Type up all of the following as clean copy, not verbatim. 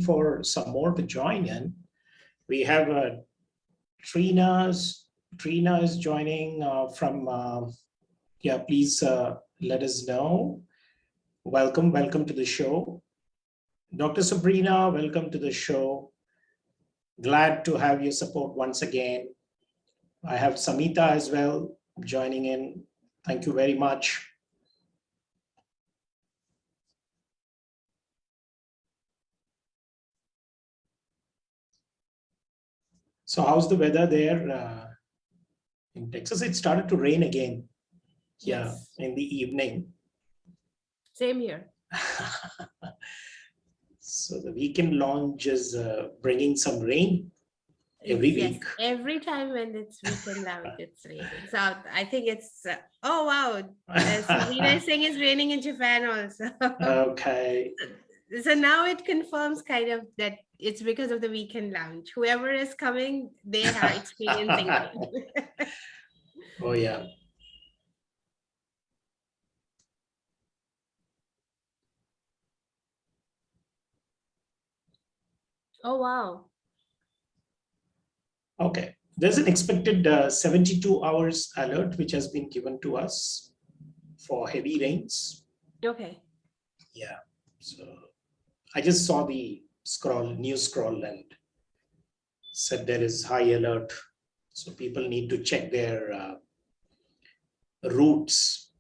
for some more to join in. We have Trina is joining from, yeah, please let us know. Welcome to the show. Dr. Sabrina, welcome to the show. Glad to have your support once again. I have Samita as well joining in. Thank you very much. So how's the weather there in Texas? It started to rain again. Yes. Yeah, in the evening. Same here. So the weekend lounge is bringing some rain every week. Every time when it's weekend lounge, it's raining. So I think it's, oh wow, Sabrina is saying it's raining in Japan also. Okay. So now it confirms kind of that it's because of the weekend lounge. Whoever is coming, they are experiencing rain. Oh yeah. Oh wow. Okay. There's an expected 72 hours alert which has been given to us for heavy rains. Okay. Yeah. So I just saw the news scroll and said there is high alert. So people need to check their routes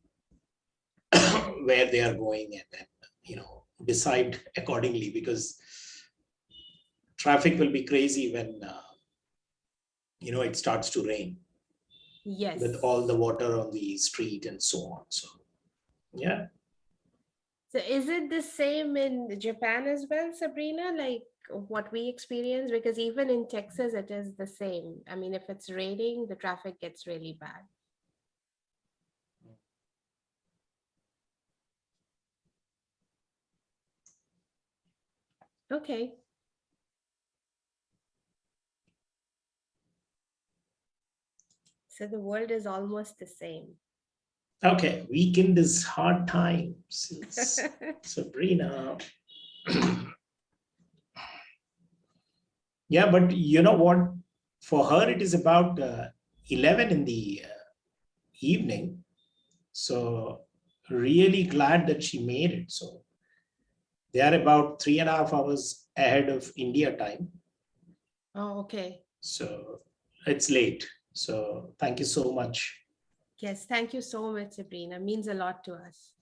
where they are going and then, decide accordingly, because traffic will be crazy when, it starts to rain. Yes. With all the water on the street and so on. So, yeah. So is it the same in Japan as well, Sabrina? Like what we experience? Because even in Texas, it is the same. I mean, if it's raining, the traffic gets really bad. Okay. So the world is almost the same. Okay, weekend is hard times. Sabrina. Yeah, but you know what? For her, it is about 11 in the evening. So really glad that she made it. So they are about 3.5 hours ahead of India time. Oh, okay. So it's late. So thank you so much. Yes, thank you so much, Sabrina. It means a lot to us.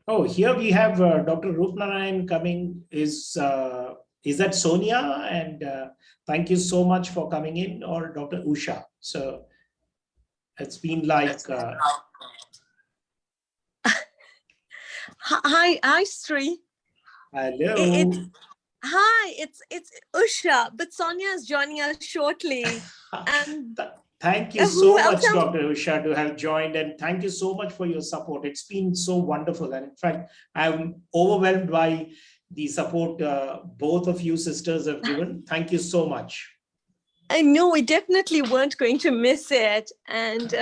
Oh, here we have Dr. Rupnarayan coming. Is that Sonia? And thank you so much for coming in, or Dr. Usha. So it's been like. Hi, Sri. Hello. Hi, it's Usha, but Sonia is joining us shortly. And thank you so much, Dr. Usha, to have joined, and thank you so much for your support. It's been so wonderful, and in fact, I'm overwhelmed by the support both of you sisters have given. Thank you so much. I know we definitely weren't going to miss it, and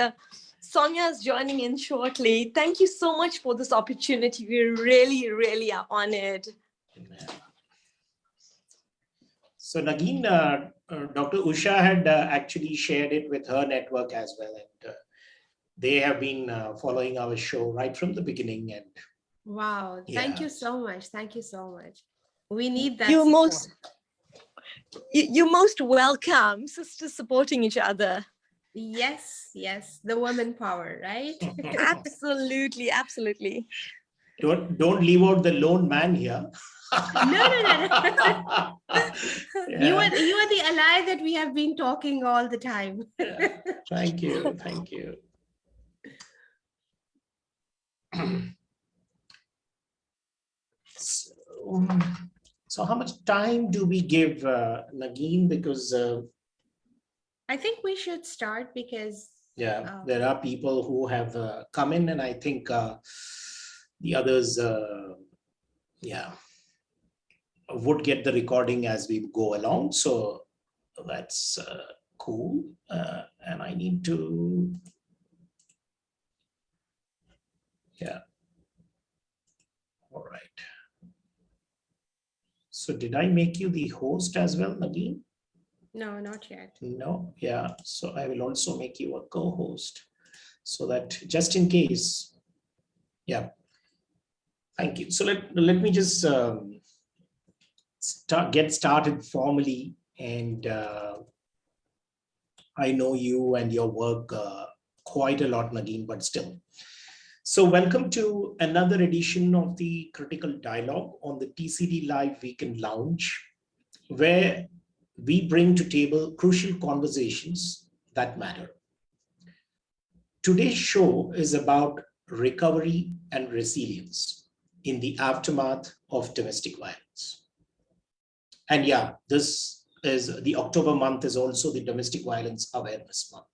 Sonia is joining in shortly. Thank you so much for this opportunity. We really, really are honored. So Nagin, Dr. Usha had actually shared it with her network as well, and they have been following our show right from the beginning. And wow, thank you so much. Thank you so much. We need that. You're most welcome, sisters supporting each other. Yes, the woman power, right? Absolutely. Don't leave out the lone man here. No. Yeah. You are the ally that we have been talking all the time. Yeah. Thank you. So how much time do we give Nagin? Because I think we should start, because there are people who have come in, and I think the others would get the recording as we go along. So that's cool. And I need to all right. So did I make you the host as well, Nadine? No, not yet. No, yeah. So I will also make you a co-host so that just in case, yeah. Thank you. So let me just get started formally. And I know you and your work quite a lot, Nadine, but still. So welcome to another edition of the Critical Dialogue on the TCDLive Weekend Lounge, where we bring to table crucial conversations that matter. Today's show is about recovery and resilience in the aftermath of domestic violence. And yeah, this is the October month is also the Domestic Violence Awareness Month.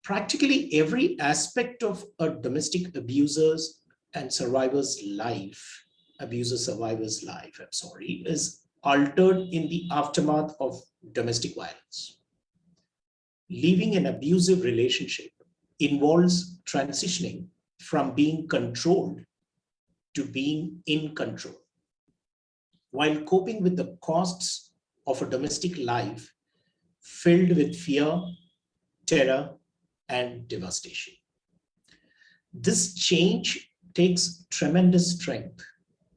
Practically every aspect of a domestic abuser's and survivor's life, is altered in the aftermath of domestic violence. Leaving an abusive relationship involves transitioning from being controlled to being in control, while coping with the costs of a domestic life filled with fear, terror, and devastation. This change takes tremendous strength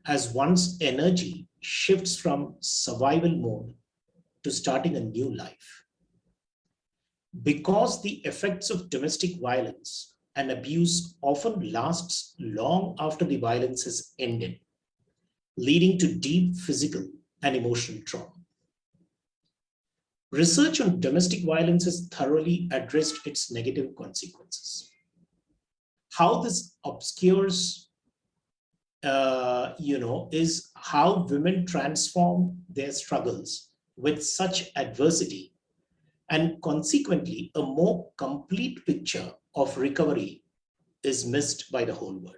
as one's energy shifts from survival mode to starting a new life. Because the effects of domestic violence and abuse often lasts long after the violence has ended, leading to deep physical and emotional trauma. Research on domestic violence has thoroughly addressed its negative consequences. How this obscures, is how women transform their struggles with such adversity, and consequently, a more complete picture of recovery is missed by the whole world.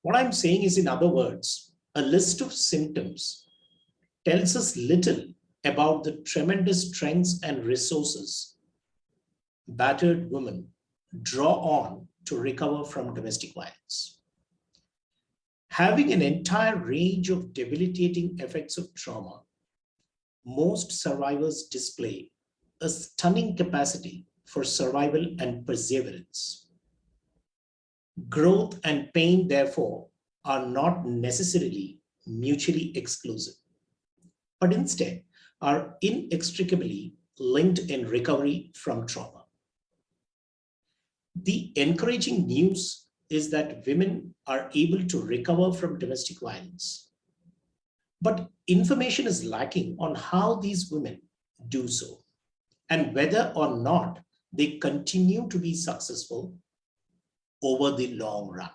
What I'm saying is, in other words, a list of symptoms tells us little about the tremendous strengths and resources battered women draw on to recover from domestic violence. Having an entire range of debilitating effects of trauma, most survivors display a stunning capacity for survival and perseverance. Growth and pain, therefore, are not necessarily mutually exclusive, but instead are inextricably linked in recovery from trauma. The encouraging news is that women are able to recover from domestic violence, but information is lacking on how these women do so and whether or not they continue to be successful over the long run.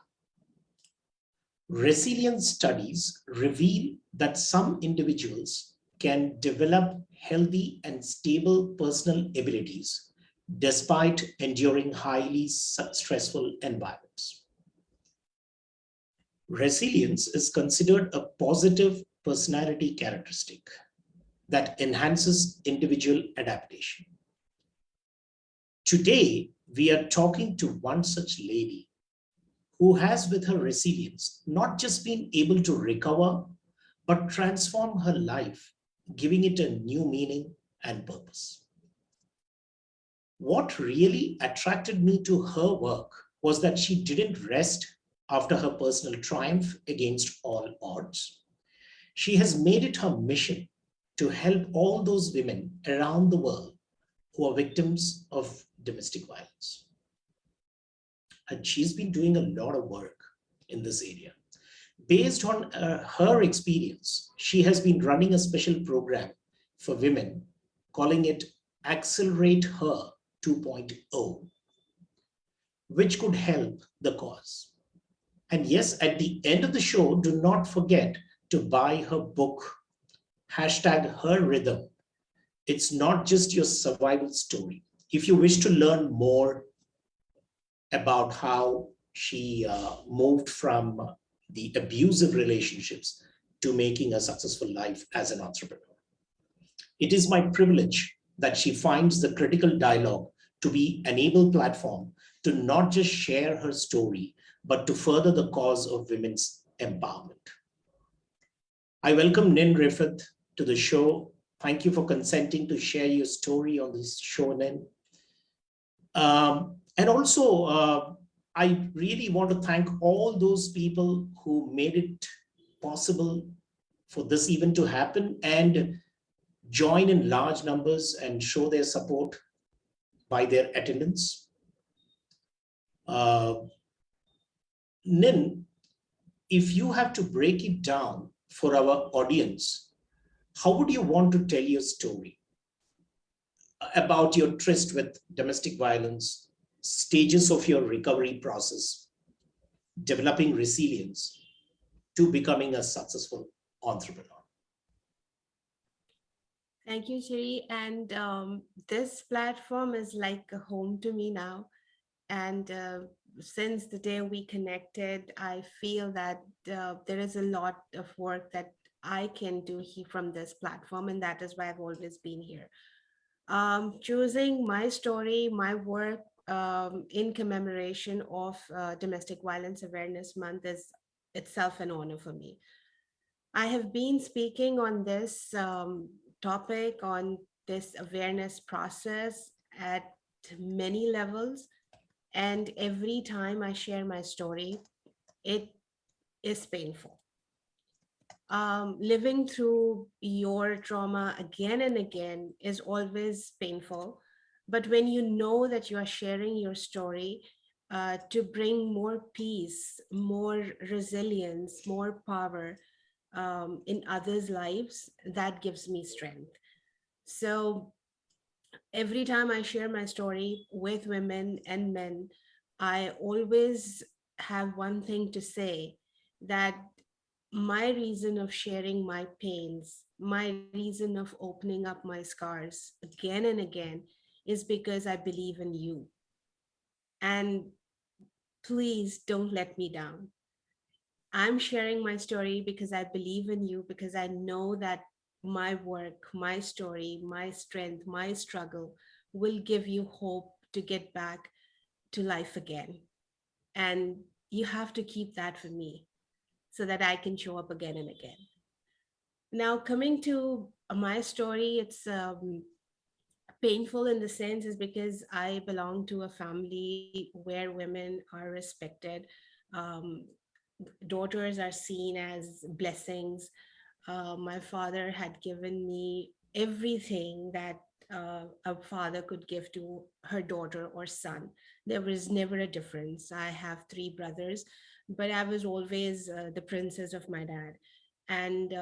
Resilience studies reveal that some individuals can develop healthy and stable personal abilities despite enduring highly stressful environments. Resilience is considered a positive personality characteristic that enhances individual adaptation. Today, we are talking to one such lady who has, with her resilience, not just been able to recover, but transform her life, giving it a new meaning and purpose. What really attracted me to her work was that she didn't rest after her personal triumph against all odds. She has made it her mission to help all those women around the world who are victims of domestic violence. And she's been doing a lot of work in this area. Based on her experience, she has been running a special program for women, calling it Accelerate Her 2.0, which could help the cause. And yes, at the end of the show, do not forget to buy her book, #HerRhythm. It's not just your survival story. If you wish to learn more about how she moved from the abusive relationships to making a successful life as an entrepreneur, it is my privilege that she finds the Critical Dialogue to be an able platform to not just share her story, but to further the cause of women's empowerment. I welcome Nyn Riffat to the show. Thank you for consenting to share your story on this show, Nyn. And also, I really want to thank all those people who made it possible for this event to happen and join in large numbers and show their support by their attendance. Nyn, if you have to break it down for our audience, how would you want to tell your story about your tryst with domestic violence, stages of your recovery process, developing resilience to becoming a successful entrepreneur? Thank you, Chiri. And this platform is like a home to me now. And since the day we connected, I feel that there is a lot of work that I can do from this platform. And that is why I've always been here. Choosing my story, my work in commemoration of Domestic Violence Awareness Month is itself an honor for me. I have been speaking on this topic, on this awareness process at many levels. And every time I share my story, it is painful. Living through your trauma again and again is always painful. But when you know that you are sharing your story to bring more peace, more resilience, more power in others' lives, that gives me strength. So every time I share my story with women and men, I always have one thing to say, that my reason of sharing my pains, my reason of opening up my scars again and again is because I believe in you. And please don't let me down. I'm sharing my story because I believe in you, because I know that my work, my story, my strength, my struggle will give you hope to get back to life again. And you have to keep that for me so that I can show up again and again. Now, coming to my story, it's painful in the sense is because I belong to a family where women are respected. Um, Daughters are seen as blessings. My father had given me everything that a father could give to her daughter or son. There was never a difference. I have three brothers, but I was always the princess of my dad, and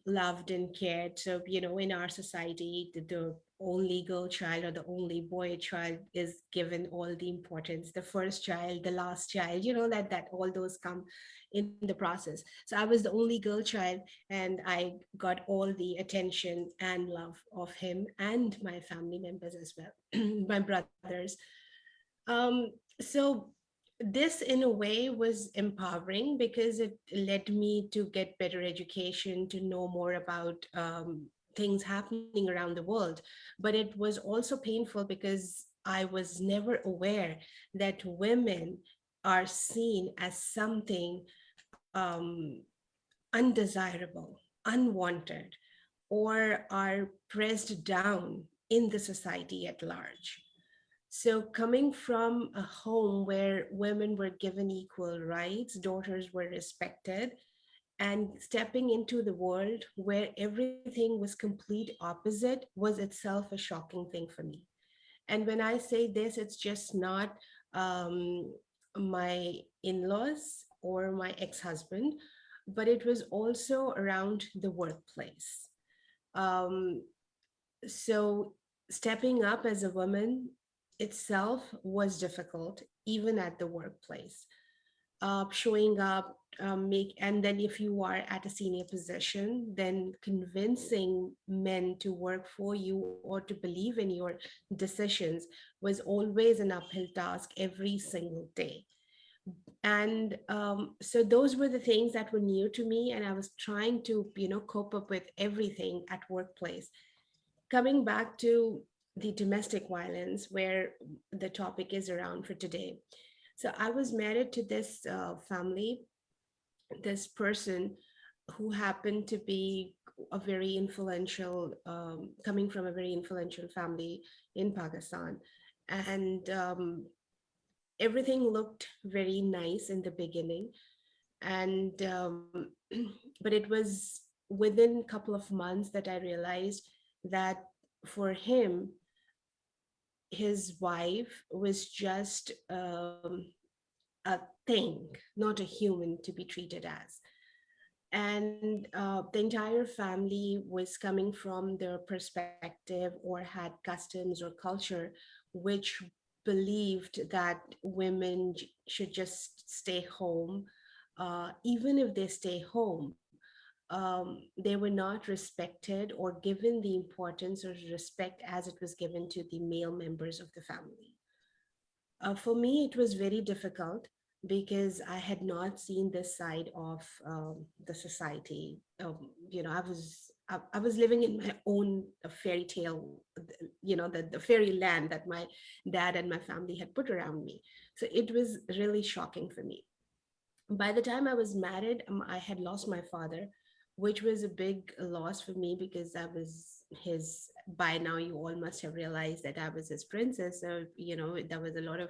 loved and cared. So, in our society, the only girl child or the only boy child is given all the importance. The first child, the last child, that all those come in the process. So I was the only girl child, and I got all the attention and love of him and my family members as well, my brothers. So this in a way was empowering because it led me to get better education, to know more about things happening around the world. But it was also painful because I was never aware that women are seen as something undesirable, unwanted, or are pressed down in the society at large. So, coming from a home where women were given equal rights, daughters were respected, and stepping into the world where everything was complete opposite was itself a shocking thing for me. And when I say this, it's just not my in laws or my ex husband, but it was also around the workplace. Um, so, stepping up as a woman itself was difficult, even at the workplace. Showing up, and then if you are at a senior position, then convincing men to work for you or to believe in your decisions was always an uphill task every single day. And so those were the things that were new to me, and I was trying to cope up with everything at workplace. Coming back to the domestic violence, where the topic is around for today. So I was married to this family this person who happened to be a very influential, coming from a very influential family in Pakistan. And everything looked very nice in the beginning. And, but it was within a couple of months that I realized that for him, his wife was just a thing, not a human to be treated as. And the entire family was coming from their perspective or had customs or culture which believed that women should just stay home. Even if they stay home, they were not respected or given the importance or respect as it was given to the male members of the family. For me, it was very difficult because I had not seen this side of the society. I was living in my own fairy tale, the fairy land that my dad and my family had put around me. So it was really shocking for me. By the time I was married, I had lost my father, which was a big loss for me because I was his. By now, you all must have realized that I was his princess. So, there was a lot of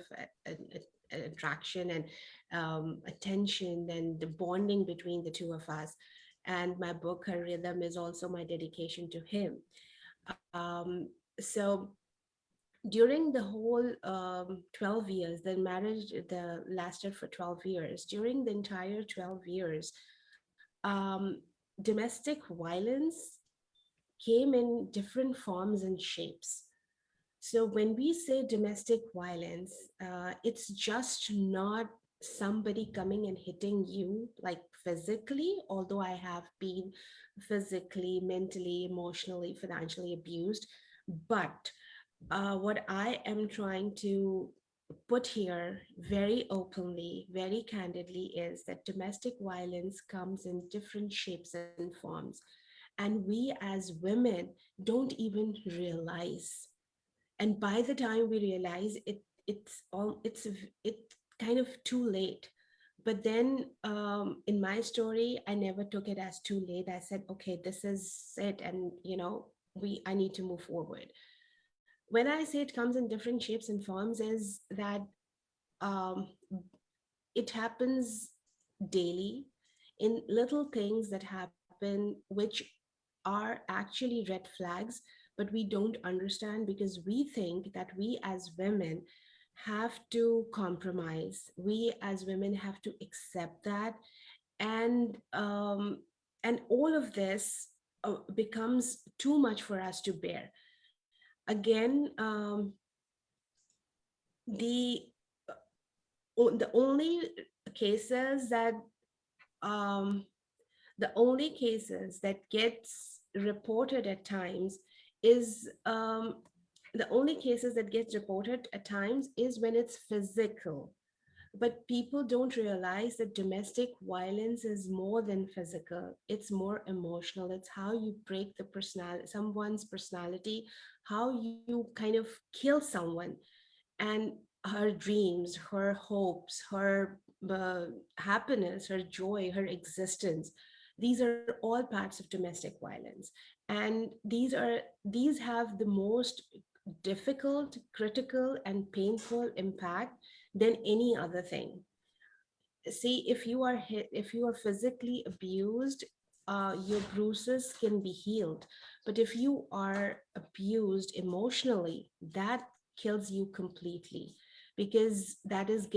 attraction and attention and the bonding between the two of us. And my book, Her Rhythm, is also my dedication to him. So, during the whole 12 years, the marriage lasted for 12 years. During the entire 12 years, um, domestic violence came in different forms and shapes. So when we say domestic violence, it's just not somebody coming and hitting you like physically, although I have been physically, mentally, emotionally, financially abused. But what I am trying to put here very openly, very candidly, is that domestic violence comes in different shapes and forms. And we as women don't even realize. And by the time we realize it, it's kind of too late. But then in my story, I never took it as too late. I said, okay, this is it. And, I need to move forward. When I say it comes in different shapes and forms, is that um, it happens daily in little things that happen, which are actually red flags, but we don't understand because we think that we as women have to compromise. We as women have to accept that, and all of this becomes too much for us to bear. Again, the the only cases that um, the only cases that gets reported at times is the only cases that gets reported at times is when it's physical. But people don't realize that domestic violence is more than physical. It's more emotional. It's how you break the personality, someone's personality, how you kind of kill someone, and her dreams, her hopes, her happiness, her joy, her existence. These are all parts of domestic violence, and these have the most difficult, critical, and painful impact than any other thing. See, if you are hit, if you are physically abused, your bruises can be healed. But if you are abused emotionally, that kills you completely, because that is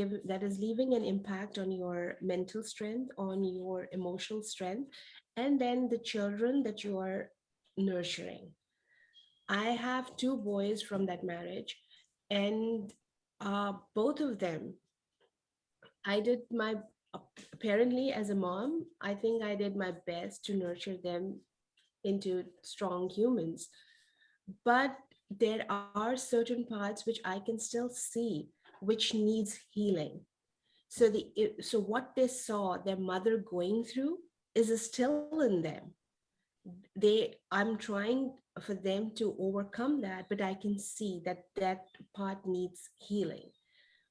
leaving an impact on your mental strength, on your emotional strength, and then the children that you are nurturing. I have two boys from that marriage, and both of them, I did my, apparently as a mom, I think I did my best to nurture them into strong humans. But there are certain parts which I can still see which needs healing. So what they saw their mother going through is still in them. I'm trying for them to overcome that, but I can see that that part needs healing.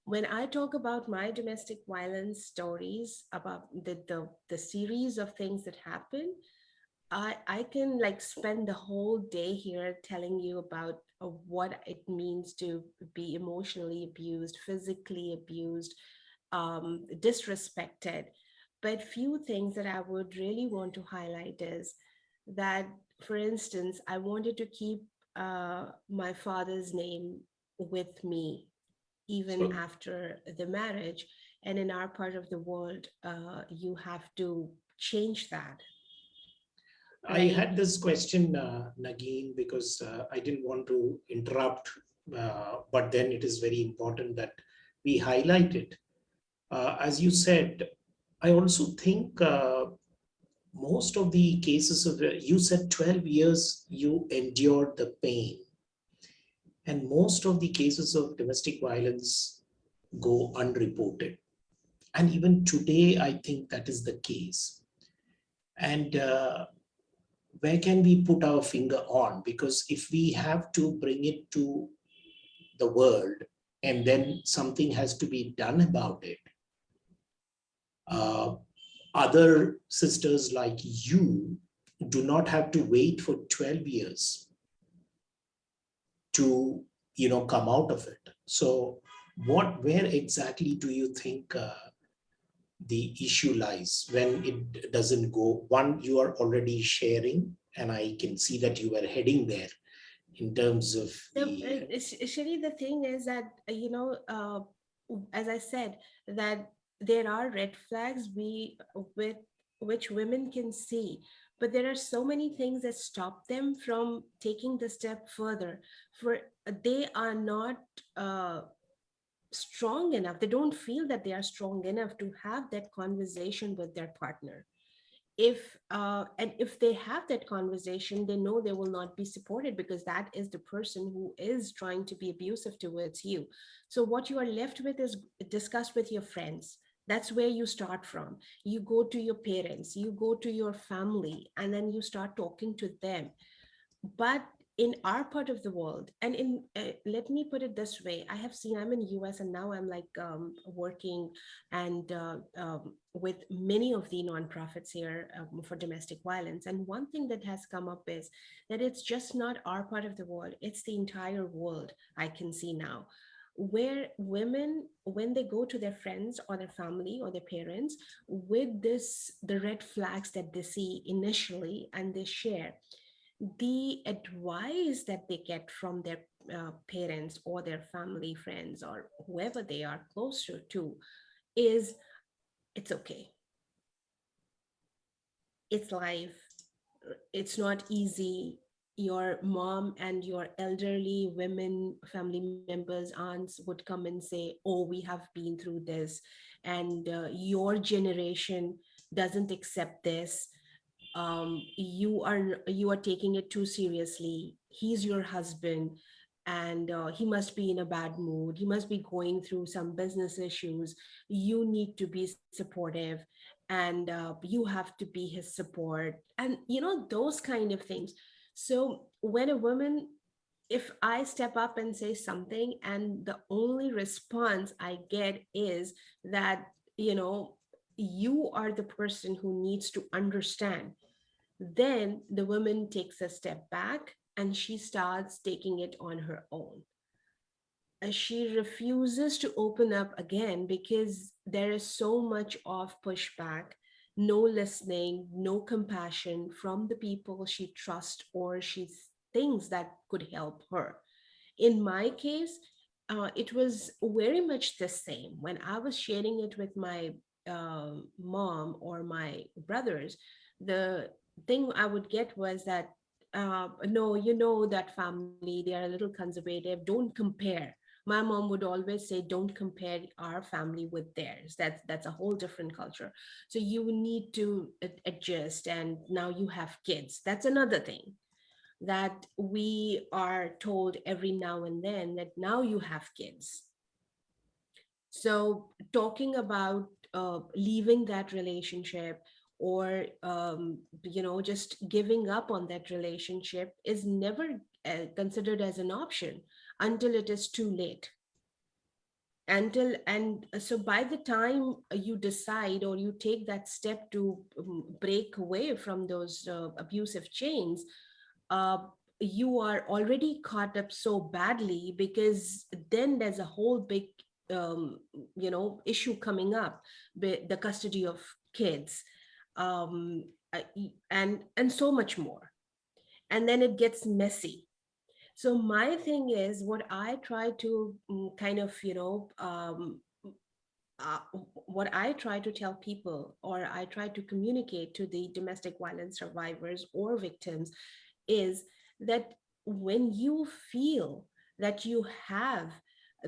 when I talk about my domestic violence stories, about the series of things that happen, I can like spend the whole day here telling you about what it means to be emotionally abused, physically abused, disrespected. But few things that I would really want to highlight is that, for instance, I wanted to keep my father's name with me even So after the marriage. And in our part of the world, you have to change that, I right? had this question, Nagin, because I didn't want to interrupt, but then it is very important that we highlight it. As you said, I also think most of the cases of, you said 12 years you endured the pain, and most of the cases of domestic violence go unreported. And even today, I think that is the case. And where can we put our finger on? Because if we have to bring it to the world and then something has to be done about it, uh, other sisters like you do not have to wait for 12 years to come out of it. So where exactly do you think the issue lies when it doesn't go? One, you are already sharing, and I can see that you are heading there in terms of the Shri, the thing is that, as I said, that there are red flags with which women can see, but there are so many things that stop them from taking the step further. For they are not uh, strong enough. They don't feel that they are strong enough to have that conversation with their partner. If they have that conversation, they know they will not be supported because that is the person who is trying to be abusive towards you. So what you are left with is discuss with your friends. That's where you start from. You go to your parents, you go to your family, and then you start talking to them. But in our part of the world, and in let me put it this way, I have seen, I'm in US, and now I'm like working and with many of the nonprofits here for domestic violence. And one thing that has come up is that it's just not our part of the world, it's the entire world. I can see now where women, when they go to their friends or their family or their parents with this, the red flags that they see initially, and they share, the advice that they get from their parents or their family, friends, or whoever they are closer to is, it's okay, it's life, it's not easy. Your mom and your elderly women, family members, aunts would come and say, oh, we have been through this, and your generation doesn't accept this. You are taking it too seriously. He's your husband, and he must be in a bad mood, he must be going through some business issues. You need to be supportive, and you have to be his support, and those kind of things. So when a woman, if I step up and say something, and the only response I get is that, you are the person who needs to understand, then the woman takes a step back and she starts taking it on her own. She refuses to open up again because there is so much of pushback, no listening, no compassion from the people she trusts or she thinks that could help her. In my case, it was very much the same. When I was sharing it with my mom or my brothers, the thing I would get was that, no, that family, they are a little conservative, don't compare. My mom would always say, don't compare our family with theirs. That's a whole different culture. So you need to adjust, and now you have kids. That's another thing that we are told every now and then, that now you have kids. So talking about leaving that relationship, or just giving up on that relationship, is never considered as an option until it is too late. And so by the time you decide or you take that step to break away from those abusive chains, uh, you are already caught up so badly, because then there's a whole big um, issue coming up with the custody of kids, and so much more, and then it gets messy. So my thing is, what I try to kind of, uh, what I try to tell people, or I try to communicate to the domestic violence survivors or victims, is that when you feel that you have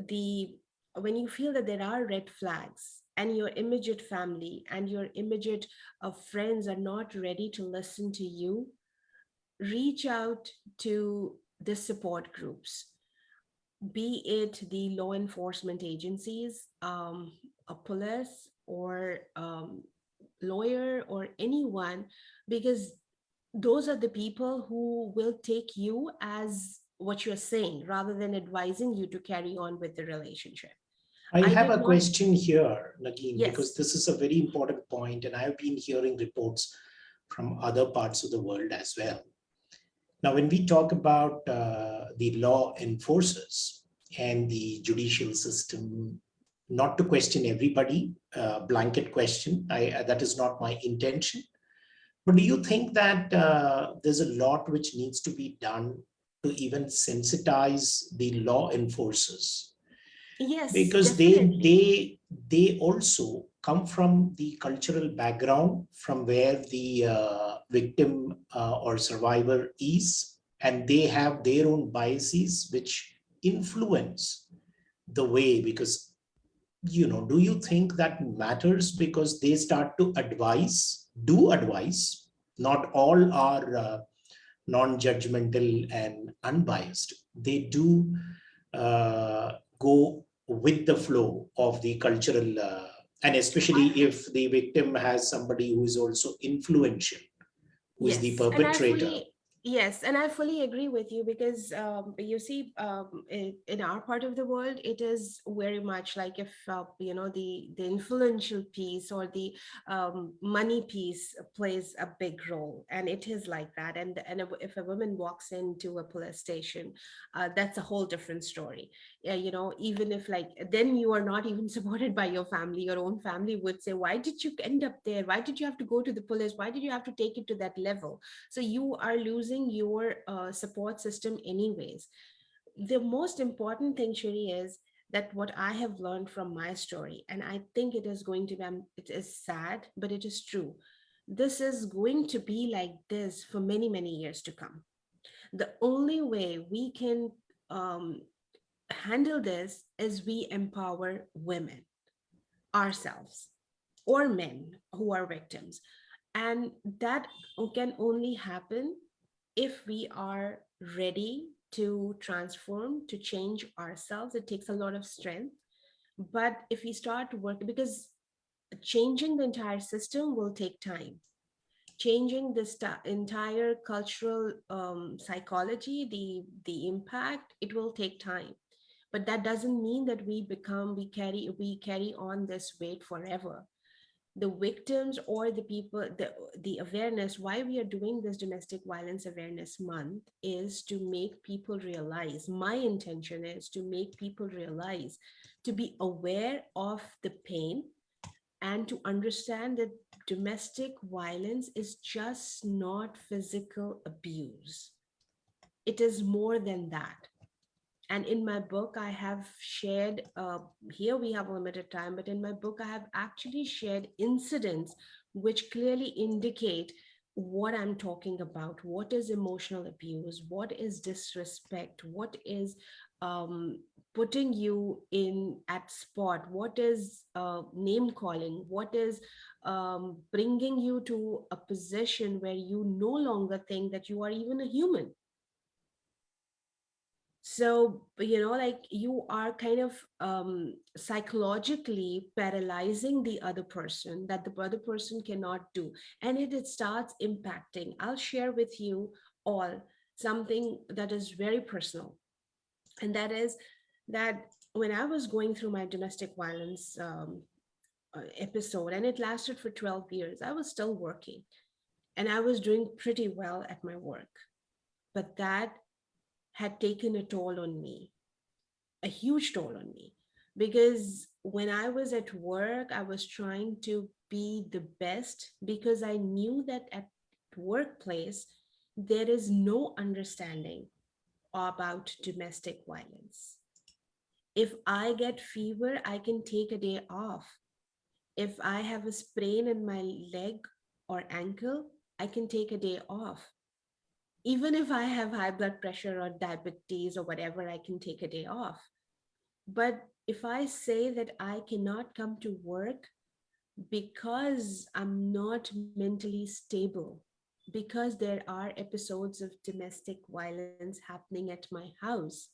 the, when you feel that there are red flags and your immediate family and your immediate friends are not ready to listen to you, reach out to the support groups, be it the law enforcement agencies, a police, or lawyer, or anyone, because those are the people who will take you as what you're saying, rather than advising you to carry on with the relationship. I I have did a not. question here, Nagin, because Yes. this is a very important point, and I've been hearing reports from other parts of the world as well. Now, when we talk about the law enforcers and the judicial system, not to question everybody, blanket question, that is not my intention. But do you think that there's a lot which needs to be done to even sensitize the law enforcers? Yes, Because definitely. they also come from the cultural background from where the victim or survivor is, and they have their own biases which influence the way. Because, do you think that matters? Because they start to advise. Not all are non-judgmental and unbiased. They do go with the flow of the cultural, and especially I if the victim has somebody who is also influential, who is the Yes, and I perpetrator. fully, yes, and I fully agree with you, because you see, in our part of the world, it is very much like, if the influential piece or the money piece plays a big role, and it is like that. And if a woman walks into a police station, that's a whole different story. Yeah, even if, like, then you are not even supported by your family. Your own family would say, why did you end up there? Why did you have to go to the police? Why did you have to take it to that level? So you are losing your support system anyways. The most important thing, Shuri, is that what I have learned from my story, and I think it is going to be, it is sad, but it is true. This is going to be like this for many, many years to come. The only way we can um, handle this is we empower women ourselves, or men who are victims. And that can only happen if we are ready to transform, to change ourselves. It takes a lot of strength. But if we start working, because changing the entire system will take time. Changing the entire cultural psychology, the impact, it will take time. But that doesn't mean that we carry on this weight forever. The victims, or the people, the awareness, why we are doing this domestic violence awareness month, is to make people realize, my intention is to make people realize, to be aware of the pain, and to understand that domestic violence is just not physical abuse. It is more than that. And in my book, I have shared, here we have a limited time, but in my book, I have actually shared incidents which clearly indicate what I'm talking about. What is emotional abuse? What is disrespect? What is putting you in at spot? What is name calling? What is bringing you to a position where you no longer think that you are even a human? So, like, you are kind of psychologically paralyzing the other person, that the other person cannot do. And it starts impacting. I'll share with you all something that is very personal. And that is that when I was going through my domestic violence episode, and it lasted for 12 years, I was still working and I was doing pretty well at my work. But that had taken a toll on me, a huge toll on me. Because when I was at work, I was trying to be the best because I knew that at workplace, there is no understanding about domestic violence. If I get fever, I can take a day off. If I have a sprain in my leg or ankle, I can take a day off. Even if I have high blood pressure or diabetes or whatever, I can take a day off. But if I say that I cannot come to work because I'm not mentally stable, because there are episodes of domestic violence happening at my house,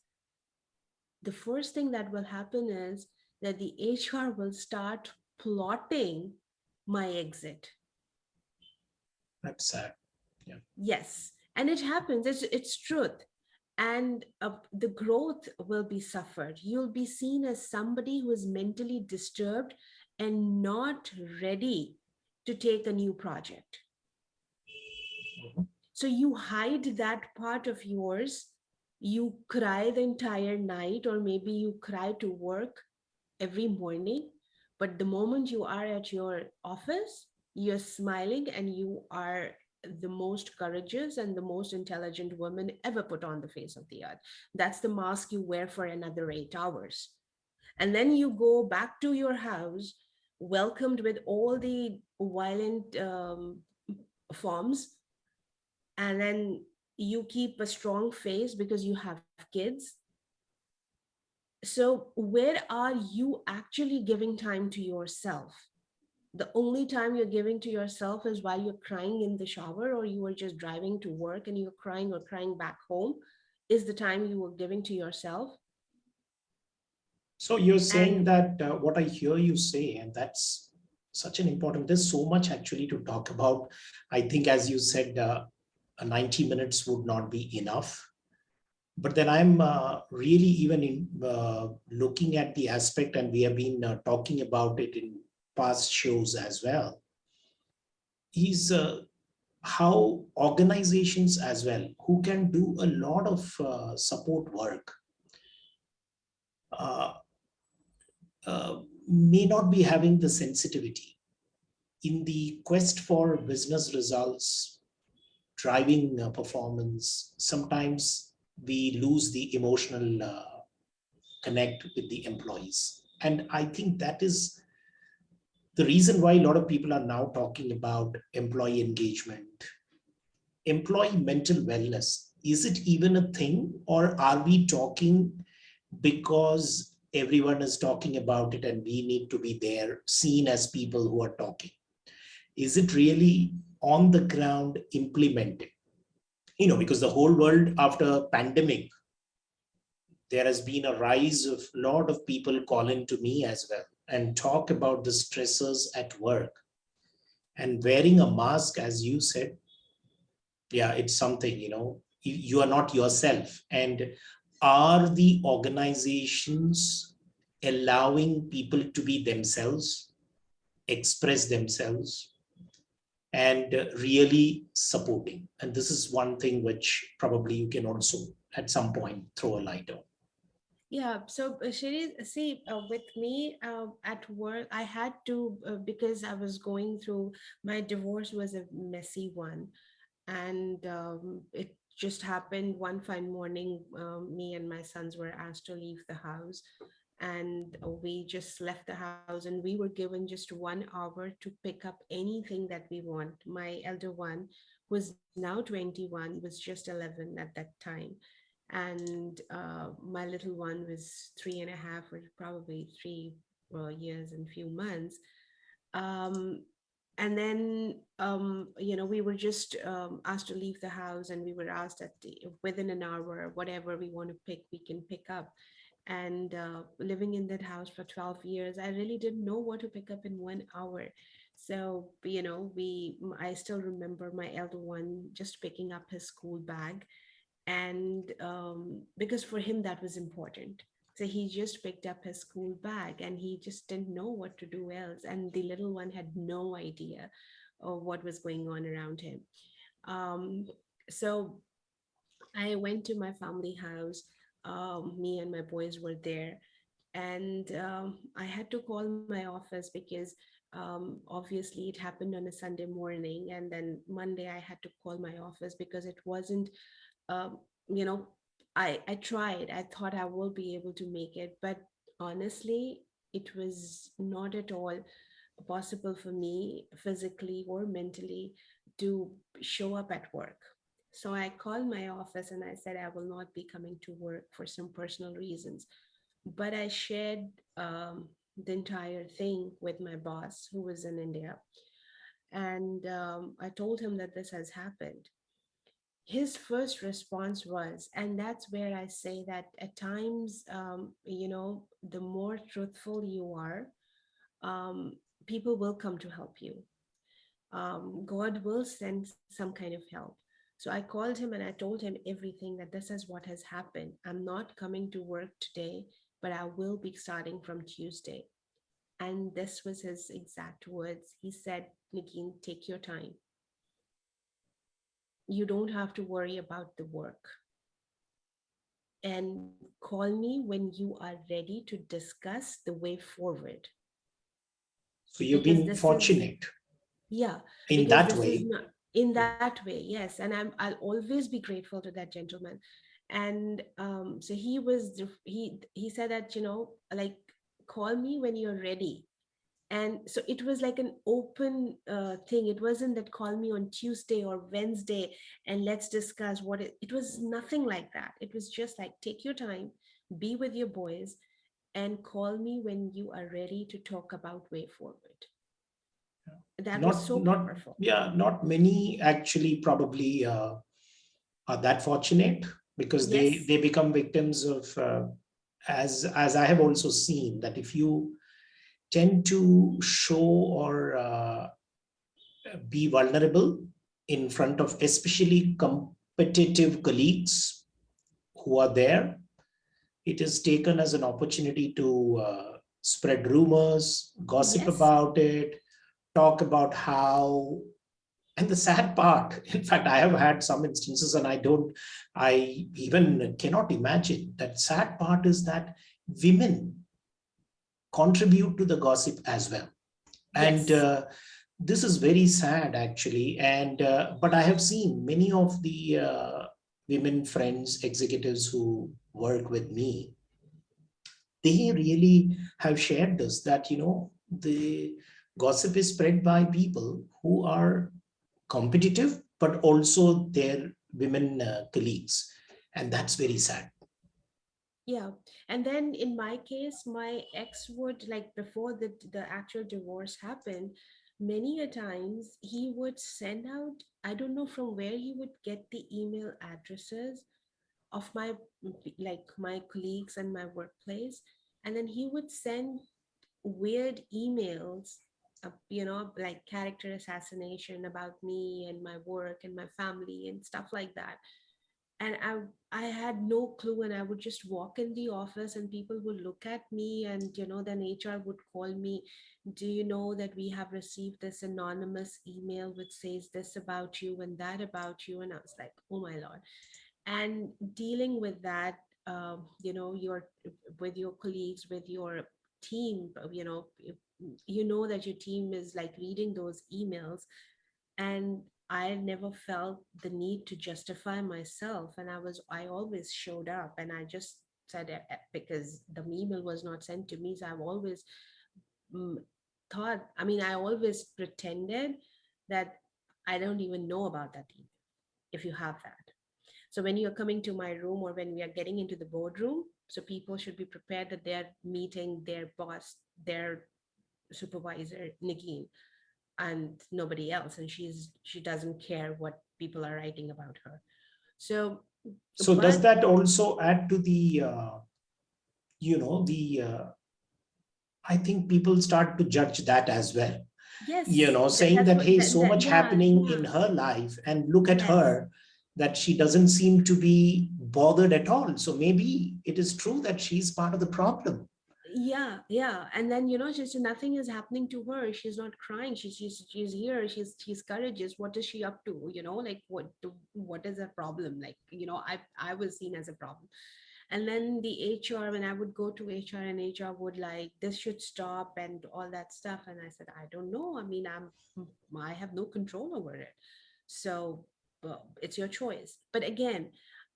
the first thing that will happen is that the HR will start plotting my exit. That's sad. Yeah. Yes, and it happens. It's truth, and the growth will be suffered. You'll be seen as somebody who is mentally disturbed and not ready to take a new project. Mhm. So you hide that part of yours. You cry the entire night, or maybe you cry to work every morning. But the moment you are at your office, you're smiling and you are the most courageous and the most intelligent woman ever put on the face of the earth. That's the mask you wear for another 8 hours. And then you go back to your house, welcomed with all the violent forms, and then you keep a strong face because you have kids. So where are you actually giving time to yourself? The only time you're giving to yourself is while you're crying in the shower, or you are just driving to work and you're crying, or crying back home is the time you were giving to yourself. So you're saying And that what I hear you say, and that's such an important, there's so much actually to talk about. I think, as you said, 90 minutes would not be enough. But then I'm really even looking at the aspect, and we have been talking about it in past shows as well, is how organizations as well, who can do a lot of support work, uh, may not be having the sensitivity in the quest for business results, driving performance. Sometimes we lose the emotional connect with the employees. And I think that is the reason why a lot of people are now talking about employee engagement, employee mental wellness. Is it even a thing, or are we talking because everyone is talking about it and we need to be there, seen as people who are talking? Is it really on the ground implemented? Because the whole world after pandemic, there has been a rise of a lot of people calling to me as well and talk about the stressors at work, and wearing a mask, as you said. Yeah, it's something, you are not yourself. And are the organizations allowing people to be themselves, express themselves, and really supporting? And this is one thing which probably you can also at some point throw a light on. yeah, so Shiri, see, with me at work, I had to, because I was going through, my divorce was a messy one. And it just happened one fine morning. Me and my sons were asked to leave the house, and we just left the house, and we were given just 1 hour to pick up anything that we want. My elder one, who is now 21, was just 11 at that time. And my little one was 3.5, or probably 3 years and few months. um, and then we were just asked to leave the house, and we were asked that within an hour, whatever we want to pick, we can pick up. And living in that house for 12 years, I really didn't know what to pick up in 1 hour. So I still remember my elder one just picking up his school bag. And because for him that was important. So he just picked up his school bag and he just didn't know what to do else. And the little one had no idea of what was going on around him. Um, so I went to my family house. Me and my boys were there, and I had to call my office because obviously it happened on a Sunday morning, and then Monday I had to call my office because it wasn't, um, you know, I tried. I thought I will be able to make it, but honestly, it was not at all possible for me physically or mentally to show up at work. So I called my office and I said I will not be coming to work for some personal reasons. But I shared the entire thing with my boss who was in India. And I told him that this has happened. His first response was, and that's where I say that at times, the more truthful you are, um, people will come to help you. God will send some kind of help. So I called him and I told him everything, that this is what has happened. I'm not coming to work today, but I will be starting from Tuesday. And this was his exact words. He said, Nagin, take your time. You don't have to worry about the work. And call me when you are ready to discuss the way forward. So you've Because been this is, fortunate yeah, in because that this is way. not in that way, yes. And I'll always be grateful to that gentleman. And so he said that, like, call me when you're ready. And so it was like an open thing. It wasn't that call me on Tuesday or Wednesday and let's discuss it was nothing like that. It was just like, take your time, be with your boys, and call me when you are ready to talk about way forward. That was Not, so not, powerful. yeah, not many actually probably are that fortunate, because Yes. they become victims of, as I have also seen, that if you tend to show or be vulnerable in front of especially competitive colleagues who are there, it is taken as an opportunity to spread rumors, gossip Yes. about it, talk about how. And the sad part, in fact, I have had some instances, and I even cannot imagine that sad part is that women contribute to the gossip as well. And Yes. this is very sad actually. And but I have seen many of the women friends, executives who work with me, they really have shared this, that the gossip is spread by people who are competitive, but also their women colleagues, and that's very sad. Yeah. And then in my case, my ex would, like, before the actual divorce happened, many a times he would send out, I don't know from where he would get the email addresses of my, like, my colleagues and my workplace. And then he would send weird emails, like character assassination about me and my work and my family and stuff like that. And I had no clue, and I would just walk in the office and people would look at me, and then HR would call me, do you know that we have received this anonymous email which says this about you and that about you? And I was like, oh my lord. And dealing with that, your with your colleagues, with your team, you know that your team is like reading those emails. And I never felt the need to justify myself, and I always showed up, and I just said it, because the email was not sent to me. So I've always, mm, thought, I mean, I always pretended that I don't even know about that email, if you have that. So when you're coming to my room, or when we are getting into the boardroom, so people should be prepared that they're meeting their boss, their supervisor, Nagin, and nobody else. And she doesn't care what people are writing about her. So, So does but that also add to the the I think people start to judge that as well, yes, saying that's that, what hey, so much yeah, happening yeah, in her life, and look at yes, her, that she doesn't seem to be bothered at all. So maybe it is true that she's part of the problem. Yeah. And then, just nothing is happening to her. She's not crying. She's here. She's courageous. What is she up to? Like what is a problem? Like, I was seen as a problem. And then the HR, when I would go to HR, and HR would like, this should stop and all that stuff. And I said, I don't know. I mean, I have no control over it. So it's your choice. But again,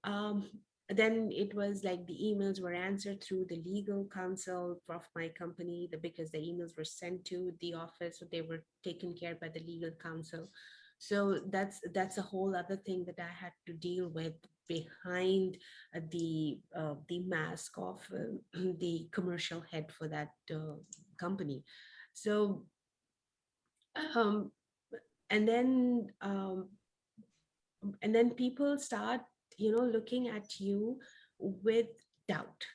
um, then it was like the emails were answered through the legal counsel of my company, because the emails were sent to the office, so they were taken care by the legal counsel. So that's a whole other thing that I had to deal with behind the mask of the commercial head for that company. So um, and then people start looking at you with doubt.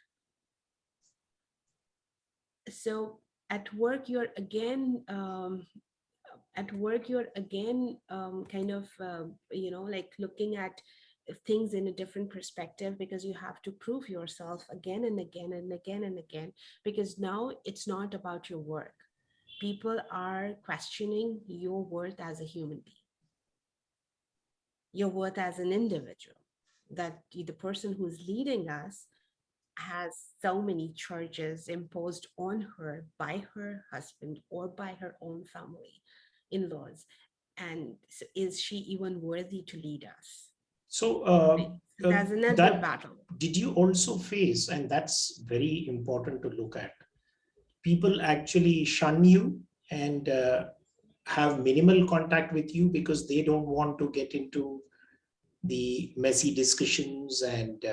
So at work you're again kind of like looking at things in a different perspective, because you have to prove yourself again and again and again and again, because now it's not about your work. People are questioning your worth as a human being, your worth as an individual, that the person who's leading us has so many charges imposed on her by her husband or by her own family, in-laws. And so is she even worthy to lead us? So Right. So that's another that battle. did you also face, and that's very important to look at, people actually shun you and have minimal contact with you because they don't want to get into the messy discussions and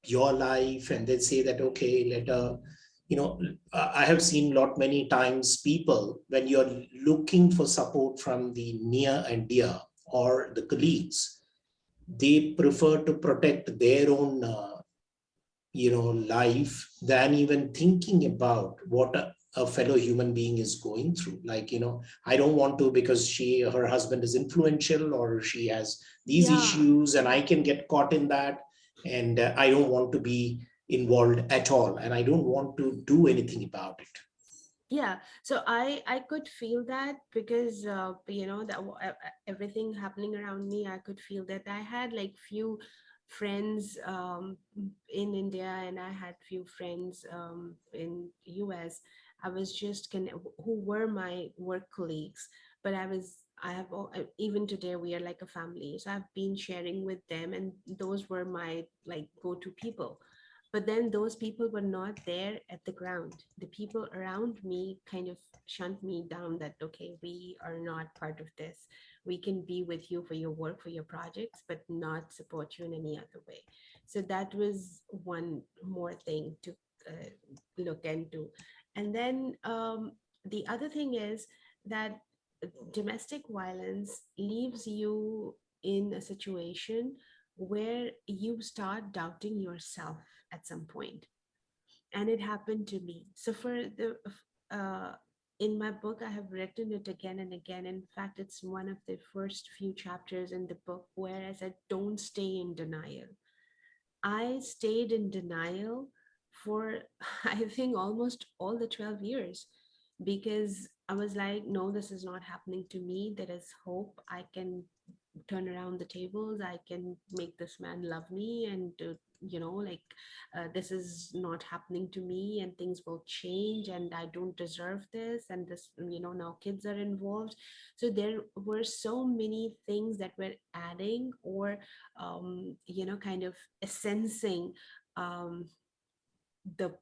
your life, and they say that, okay, let I have seen lot many times people, when you're looking for support from the near and dear or the colleagues, they prefer to protect their own life than even thinking about what a fellow human being is going through. Like, I don't want to, because her husband is influential or she has these issues and I can get caught in that, and I don't want to be involved at all, and I don't want to do anything about it. Yeah, so I could feel that, because everything happening around me, I could feel that. I had like few friends in India, and I had few friends in US. I was just who were my work colleagues, but even today we are like a family. So I've been sharing with them, and those were my like go-to people. But then those people were not there at the ground. The people around me kind of shunned me down, that, okay, we are not part of this. We can be with you for your work, for your projects, but not support you in any other way. So that was one more thing to look into. And then the other thing is that domestic violence leaves you in a situation where you start doubting yourself at some point. And it happened to me. So uh, in my book, I have written it again and again. In fact, it's one of the first few chapters in the book where I said, don't stay in denial. I stayed in denial for, I think, almost all the 12 years, because I was like, no, this is not happening to me. There is hope. I can turn around the tables. I can make this man love me, and this is not happening to me, and things will change, and I don't deserve this, and this, now kids are involved. So there were so many things that were adding, or kind of sensing the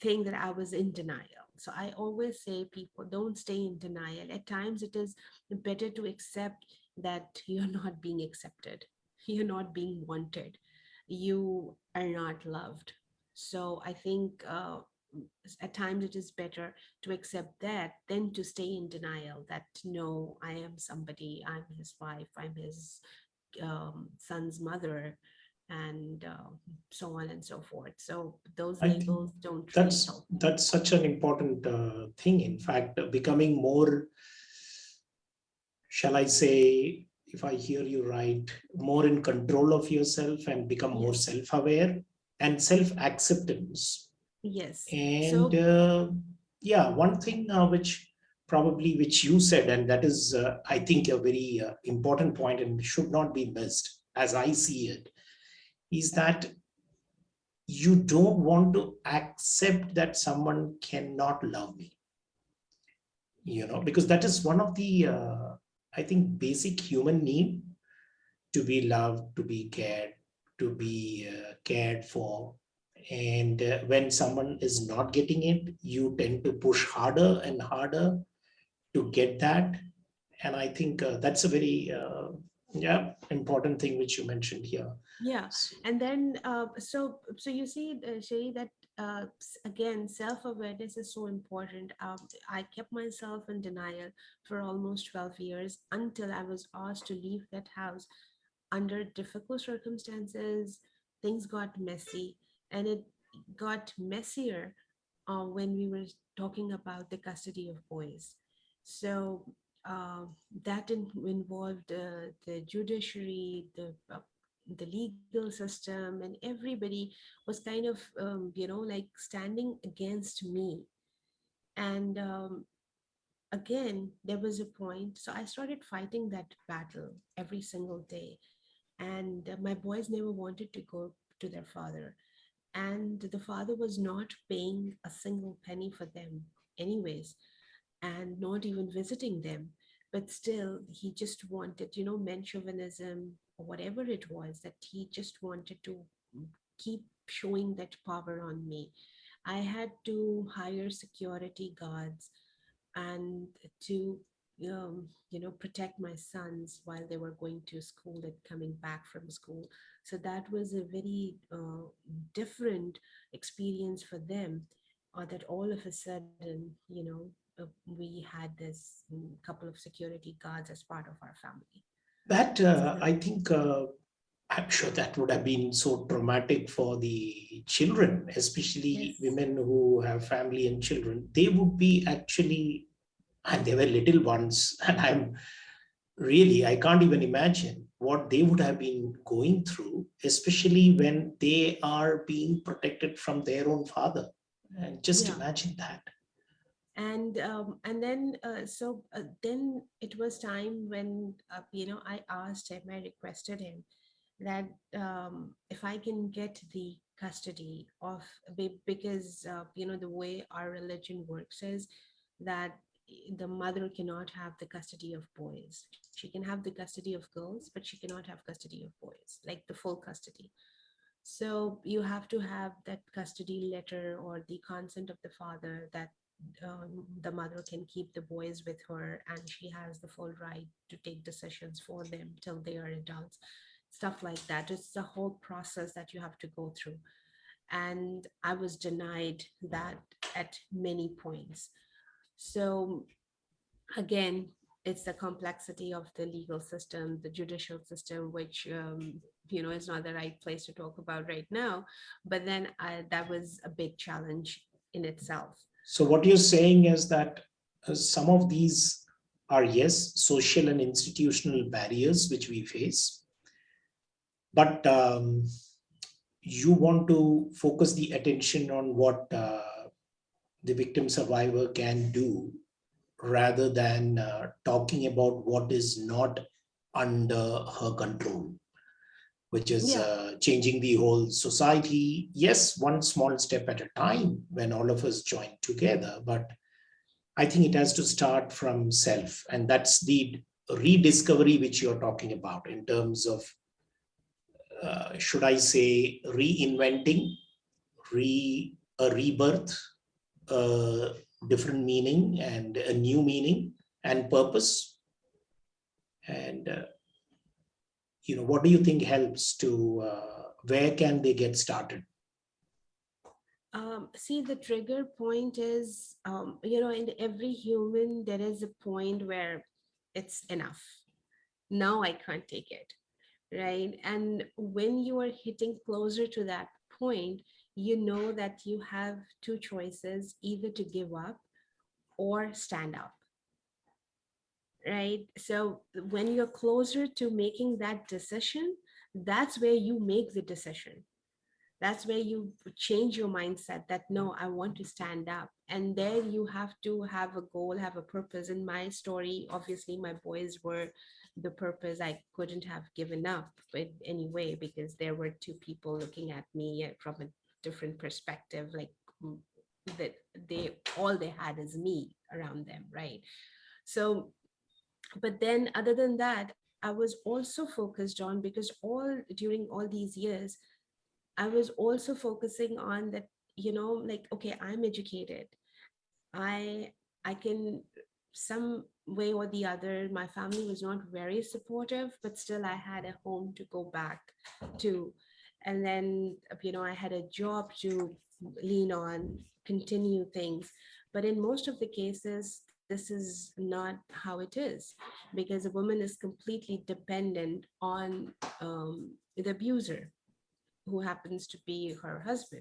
thing that I was in denial. So I always say, people, don't stay in denial. At times it is better to accept that you're not being accepted, you're not being wanted, you are not loved. So I think at times it is better to accept that than to stay in denial, that no, I am somebody, I'm his wife, I'm his son's mother, and so on and so forth. So those I think labels don't really help. that's such an important thing. In fact, becoming more, shall I say, if I hear you right, more in control of yourself and become more Yes. self-aware and self-acceptance. Yes. And So yeah, one thing which you said, and that is, I think, a very important point and should not be missed, as I see it, is that you don't want to accept that someone cannot love me, because that is one of the, I think, basic human need, to be loved, to be cared, to be cared for. And when someone is not getting it, you tend to push harder and harder to get that. And I think that's a very yeah, important thing which you mentioned here. yeah, and then so you see, Shay, that again, self-awareness is so important. I kept myself in denial for almost 12 years until I was asked to leave that house under difficult circumstances. Things got messy, and it got messier when we were talking about the custody of boys. So uh, that involved the judiciary, the legal system, and everybody was kind of like standing against me. And again, there was a point, so I started fighting that battle every single day. And my boys never wanted to go to their father, and the father was not paying a single penny for them anyways, and not even visiting them. But still, he just wanted, men chauvinism or whatever it was, that he just wanted to keep showing that power on me. I had to hire security guards and to protect my sons while they were going to school and coming back from school. So that was a very different experience for them, or that all of a sudden, we had this couple of security guards as part of our family. That So, I think, I'm sure that would have been so traumatic for the children, especially yes. women who have family and children. They would be actually, and they were little ones, and I can't even imagine what they would have been going through, especially when they are being protected from their own father. And just Yeah. imagine that. And then then it was time when I asked him, I requested him that if I can get the custody of, because the way our religion works is that the mother cannot have the custody of boys. She can have the custody of girls, but she cannot have custody of boys, like the full custody. So you have to have that custody letter or the consent of the father that the mother can keep the boys with her, and she has the full right to take decisions for them till they are adults. Stuff like that. It's a whole process that you have to go through. And I was denied that at many points. So again, it's the complexity of the legal system, the judicial system, which is not the right place to talk about right now. But then that was a big challenge in itself. So, what you're saying is that some of these are, yes, social and institutional barriers which we face, but you want to focus the attention on what the victim survivor can do, rather than talking about what is not under her control, which is Yeah. changing the whole society. Yes, one small step at a time when all of us join together. But I think it has to start from self. And that's the rediscovery which you're talking about, in terms of, should I say, reinventing, a rebirth, a different meaning and a new meaning and purpose. And what do you think helps to, where can they get started? See, the trigger point is, in every human, there is a point where it's enough. Now I can't take it, right? And when you are hitting closer to that point, you know that you have two choices, either to give up or stand up. right? So when you're closer to making that decision, that's where you make the decision. That's where you change your mindset that no, I want to stand up. And then you have to have a goal, have a purpose. In my story, obviously my boys were the purpose. I couldn't have given up in any way because there were two people looking at me from a different perspective, like mm, that they had is me around them, right? So, but then other than that, I was also focused on, because all during all these years I was also focusing on that, like, okay, I'm educated. I can, some way or the other, my family was not very supportive, but still I had a home to go back to. And then, I had a job to lean on, continue things. But in most of the cases, this is not how it is, because a woman is completely dependent on the abuser, who happens to be her husband.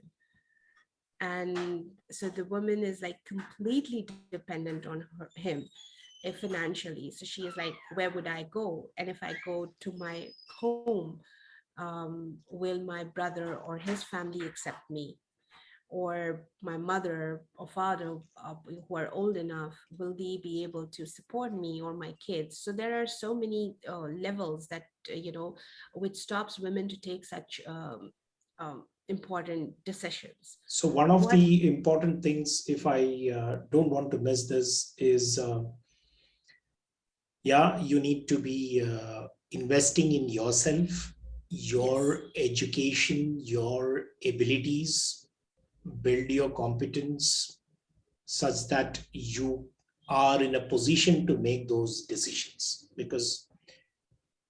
And so the woman is like completely dependent on him, financially. So she is like, where would I go? And if I go to my home, will my brother or his family accept me? Or my mother or father, who are old enough, will they be able to support me or my kids? So there are so many levels that which stops women to take such important decisions. So one of What? the important things, if I don't want to miss this, is yeah, you need to be investing in yourself, Yes. your education, your abilities, build your competence such that you are in a position to make those decisions. Because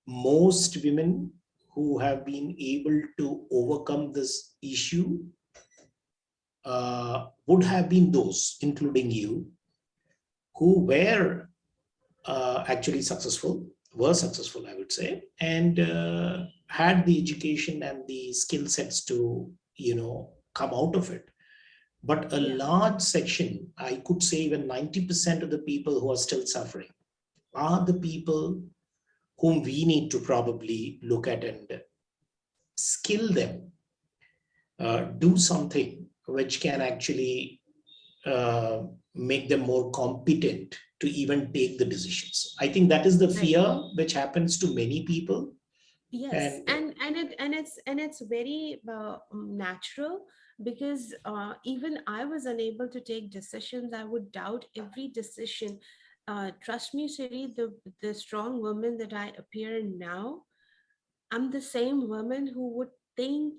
most women who have been able to overcome this issue would have been those, including you, who were actually successful, were successful, I would say, and had the education and the skill sets to, come out of it. But a Yeah. large section, I could say even 90% of the people who are still suffering are the people whom we need to probably look at and skill them, do something which can actually uh, make them more competent to even take the decisions. I think that is the Right. fear which happens to many people. Yes, And and it's very natural, because even I was unable to take decisions. I would doubt every decision. Trust me, Siri, the strong woman that I appear now, I'm the same woman who would think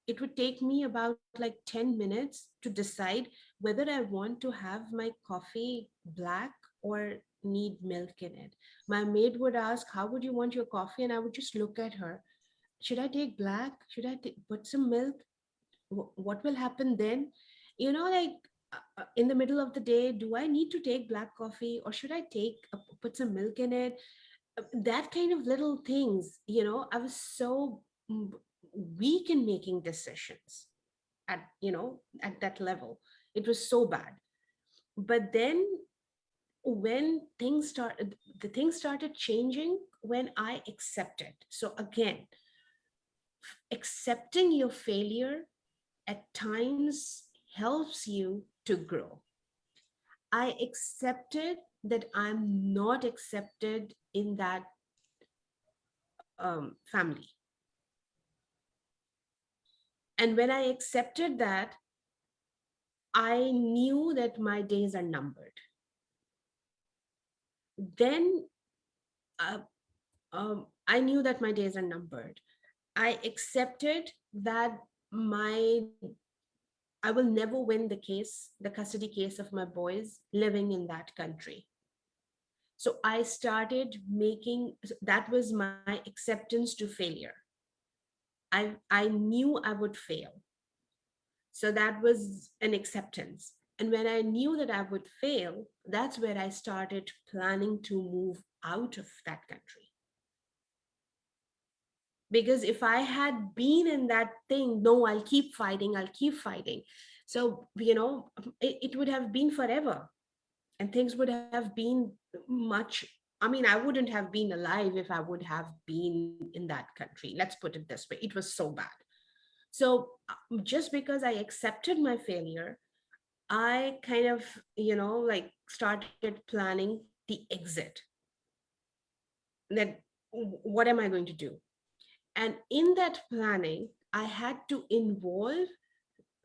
it would take me about like 10 minutes to decide whether I want to have my coffee black or need milk in it. My maid would ask, how would you want your coffee? And I would just look at her. Should I take black? Should I put some milk? What will happen then? Like, in the middle of the day, do I need to take black coffee, or should I put some milk in it? That kind of little things. I was so weak in making decisions at that level. It was so bad. But then when the things started changing when I accepted. So again, accepting your failure at times helps you to grow. I accepted that I'm not accepted in that family. And when I accepted that, I knew that my days are numbered. Then uh, I knew that my days are numbered. I accepted that my I will never win the custody case of my boys living in that country. So I started making, that was my acceptance to failure. I knew I would fail. So that was an acceptance. And when I knew that I would fail, that's where I started planning to move out of that country. Because if I had been in that thing, no, I'll keep fighting. So, it would have been forever, and things would have been much I mean, I wouldn't have been alive if I would have been in that country. Let's put it this way. It was so bad. So just because I accepted my failure, I kind of, like started planning the exit. That what am I going to do? And in that planning, I had to involve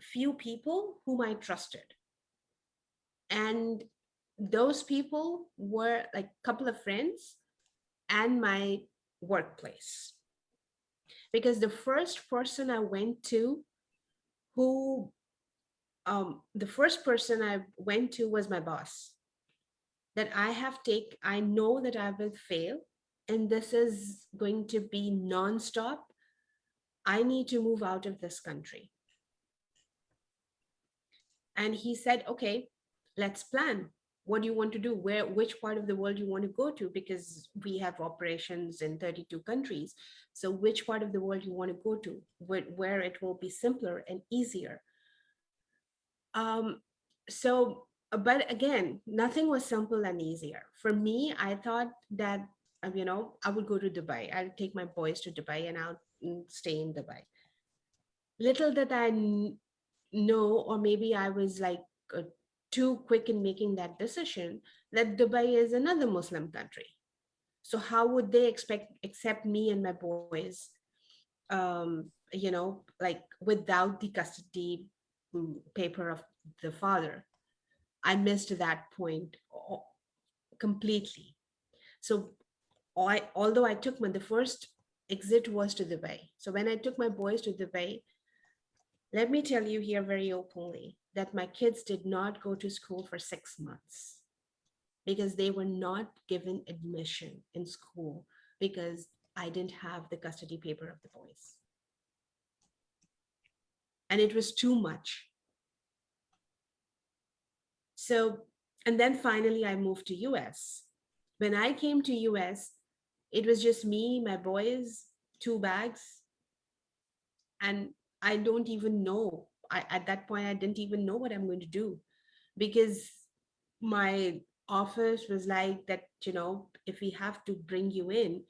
few people whom I trusted. And those people were like a couple of friends and my workplace. Because the first person I went to who the first person I went to was my boss. That I know that I will fail and this is going to be nonstop. I need to move out of this country. And he said, okay, let's plan. What do you want to do? Which part of the world you want to go to? Because we have operations in 32 countries. So which part of the world you want to go to, where it will be simpler and easier. Um, but again, nothing was simple and easier. For me, I thought that, I would go to Dubai. I'll take my boys to Dubai and I'll stay in Dubai. Little that I know, or maybe I was like uh, too quick in making that decision, that Dubai is another Muslim country. So how would they accept me and my boys, like without the custody paper of the father? I missed that point completely. So although I took the first exit was to Dubai. So when I took my boys to Dubai, let me tell you here very openly that my kids did not go to school for 6 months because they were not given admission in school because I didn't have the custody paper of the boys. And it was too much. So, and then finally I moved to US. When I came to US, it was just me, my boys, 2 bags, and I don't even know. At that point, I didn't even know what I'm going to do because my office was like that, if we have to bring you in,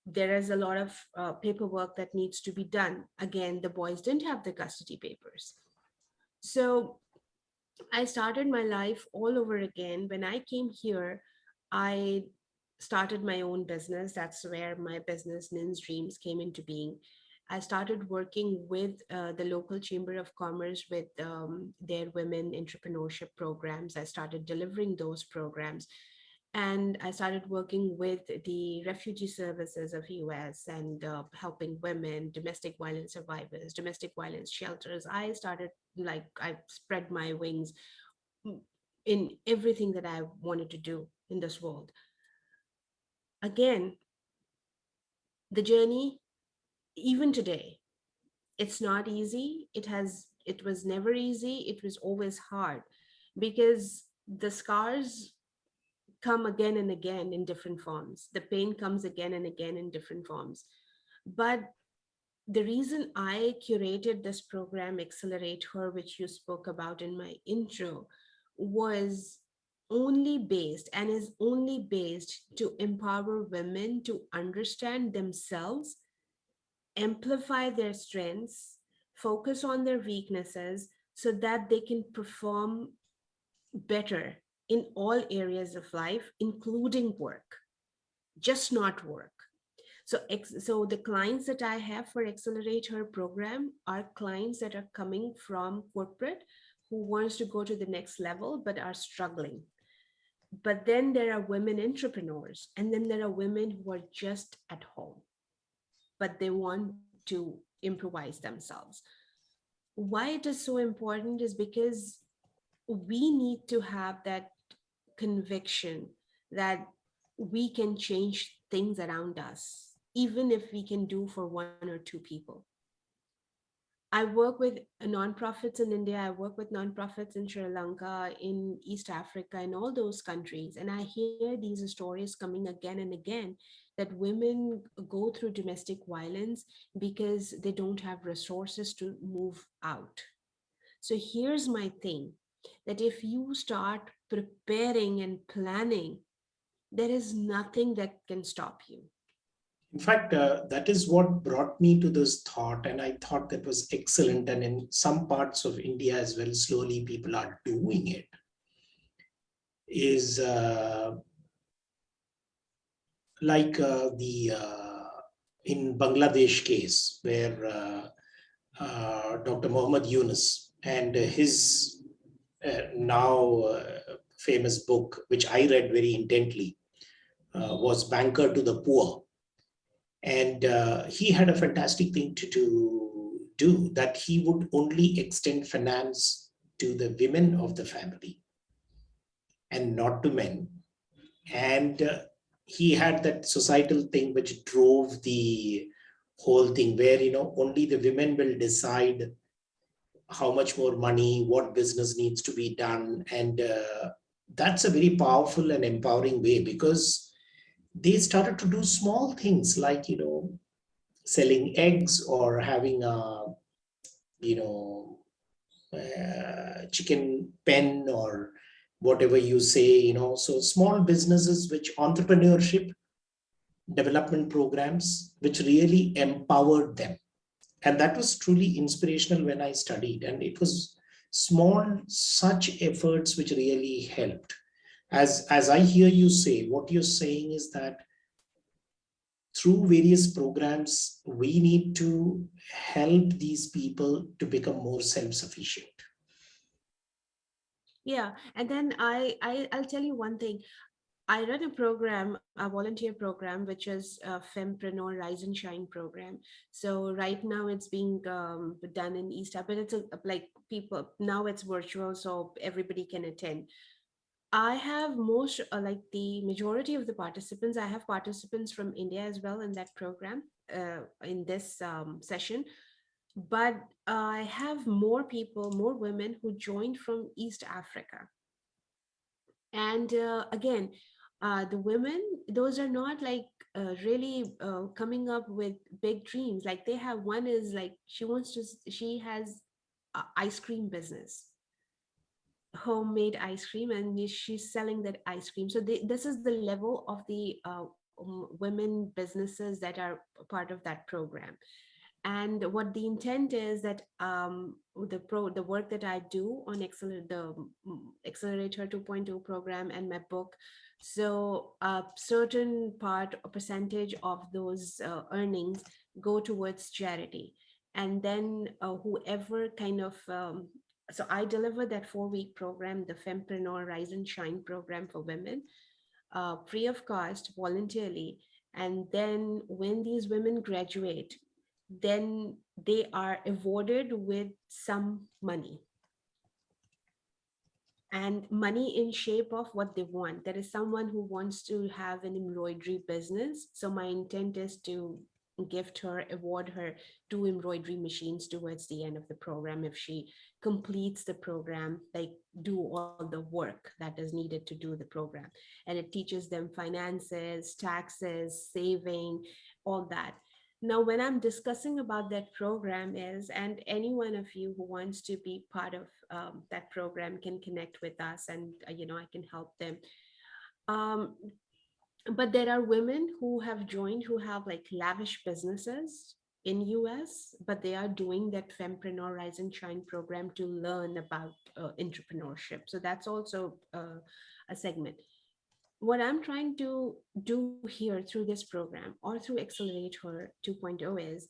there is a lot of paperwork that needs to be done. Again, the boys didn't have the custody papers. So I started my life all over again. When I came here, I started my own business. That's where my business, Nyn's Dreams, came into being. I started working with the local Chamber of Commerce with their women entrepreneurship programs. I started delivering those programs. And I started working with the refugee services of US and helping women, domestic violence survivors, domestic violence shelters. I spread my wings in everything that I wanted to do in this world. Again, the journey, even today, it's not easy. It was never easy. It was always hard because the scars come again and again in different forms. The pain comes again and again in different forms. But the reason I curated this program, Accelerate Her, which you spoke about in my intro, was only based and is only based to empower women to understand themselves, amplify their strengths, focus on their weaknesses so that they can perform better in all areas of life, including work, just not work. So the clients that I have for Accelerate Her program are clients that are coming from corporate who wants to go to the next level but are struggling. But then there are women entrepreneurs, and then there are women who are just at home, but they want to improvise themselves. Why it is so important is because we need to have that conviction that we can change things around us, even if we can do for one or two people. I work with nonprofits in India, I work with nonprofits in Sri Lanka, in East Africa, in all those countries. And I hear these stories coming again and again that women go through domestic violence because they don't have resources to move out. So here's my thing, that if you start preparing and planning there is nothing that can stop you. In fact, that is what brought me to this thought, and I thought that was excellent. And in some parts of India as well, slowly people are doing it. Is like the in Bangladesh case where Dr. Muhammad Yunus and his now famous book, which I read very intently, was Banker to the Poor. And he had a fantastic thing to do, that he would only extend finance to the women of the family and not to men. And he had that societal thing which drove the whole thing, where only the women will decide how much more money, what business needs to be done. And that's a very powerful and empowering way, because they started to do small things like selling eggs or having a chicken pen or whatever you say, so small businesses, which entrepreneurship development programs, which really empowered them. And that was truly inspirational when I studied. And it was small, such efforts which really helped. As I hear you say, what you're saying is that through various programs, we need to help these people to become more self-sufficient. Yeah, and then I'll tell you one thing. I run a program, a volunteer program, which is a Fempreneur Rise and Shine program. So right now it's being done in East Up, but it's like people now it's virtual, so everybody can attend. I have most like the majority of the participants. I have participants from India as well in that program, in this session. But I have more people, more women who joined from East Africa. And again, the women, those are not like really coming up with big dreams. Like they have, one is like she has a ice cream business, homemade ice cream, and she's selling that ice cream. So this is the level of the women businesses that are part of that program. And what the intent is that the work that I do on Accelerator 2.0 program and my book, so a certain part or percentage of those earnings go towards charity. And then whoever kind of so I deliver that 4-week program, the Fempreneur Rise and Shine program for women, free of cost, voluntarily. And then when these women graduate, then they are awarded with some money, and money in shape of what they want. There is someone who wants to have an embroidery business, so my intent is to gift her, award her 2 embroidery machines towards the end of the program if she completes the program, like do all the work that is needed to do the program. And it teaches them finances, taxes, saving, all that. Now, when I'm discussing about that program is, and any one of you who wants to be part of that program can connect with us, and I can help them. Um, but there are women who have joined who have like lavish businesses in US, but they are doing that Fempreneur Rise and Shine program to learn about entrepreneurship. So that's also a segment. What I'm trying to do here through this program or through Accelerator 2.0 is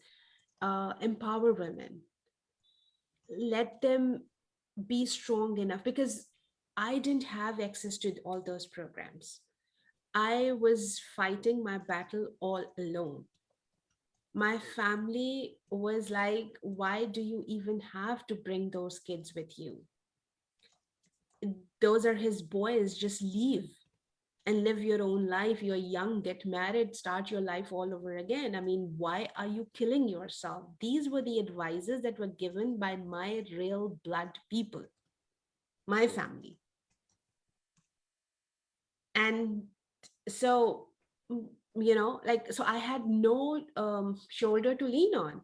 empower women, let them be strong enough, because I didn't have access to all those programs. I was fighting my battle all alone. My family was like, why do you even have to bring those kids with you? Those are his boys, just leave and live your own life. You're young, get married, start your life all over again. I mean, why are you killing yourself? These were the advices that were given by my real blood people, my family. And so, like, so I had no shoulder to lean on.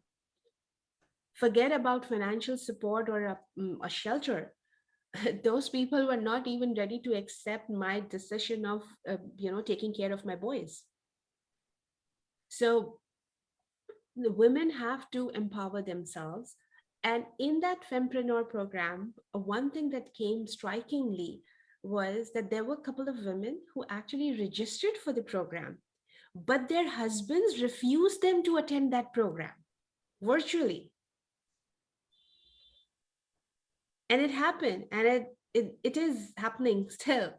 Forget about financial support or a shelter. those people were not even ready to accept my decision of, taking care of my boys. So the women have to empower themselves. And in that fempreneur program, one thing that came strikingly was that there were a couple of women who actually registered for the program, but their husbands refused them to attend that program virtually. And it happened, and it is happening still.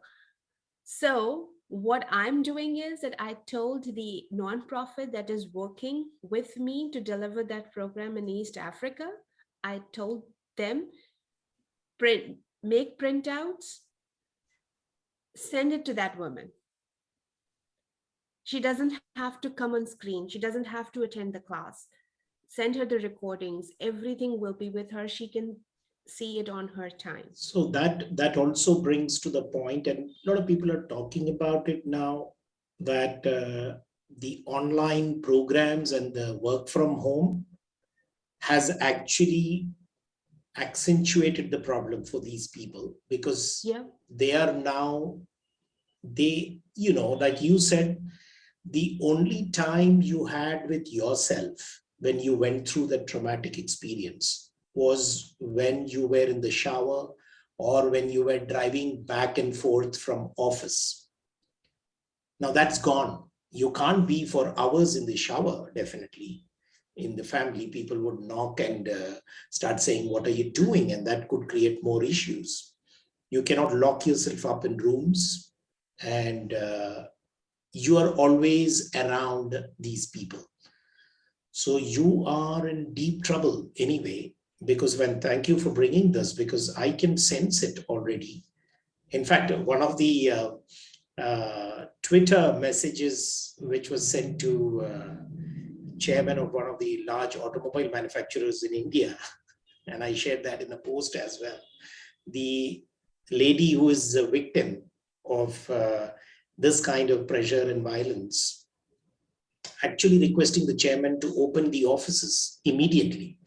So what I'm doing is that I told the nonprofit that is working with me to deliver that program in East Africa, I told them, make printouts, send it to that woman. She doesn't have to come on screen. She doesn't have to attend the class. Send her the recordings. Everything will be with her. She can see it on her time. So that also brings to the point, and a lot of people are talking about it now, that the online programs and the work from home has actually accentuated the problem for these people, because Yeah. they are now, like you said, the only time you had with yourself when you went through that traumatic experience was when you were in the shower or when you were driving back and forth from office. Now that's gone. You can't be for hours in the shower, definitely. In the family, people would knock and start saying, "What are you doing?" And that could create more issues. You cannot lock yourself up in rooms, and you are always around these people. So you are in deep trouble anyway, because thank you for bringing this, because I can sense it already. In fact, one of the Twitter messages which was sent to chairman of one of the large automobile manufacturers in India, and I shared that in the post as well. The lady who is a victim of this kind of pressure and violence actually requesting the chairman to open the offices immediately,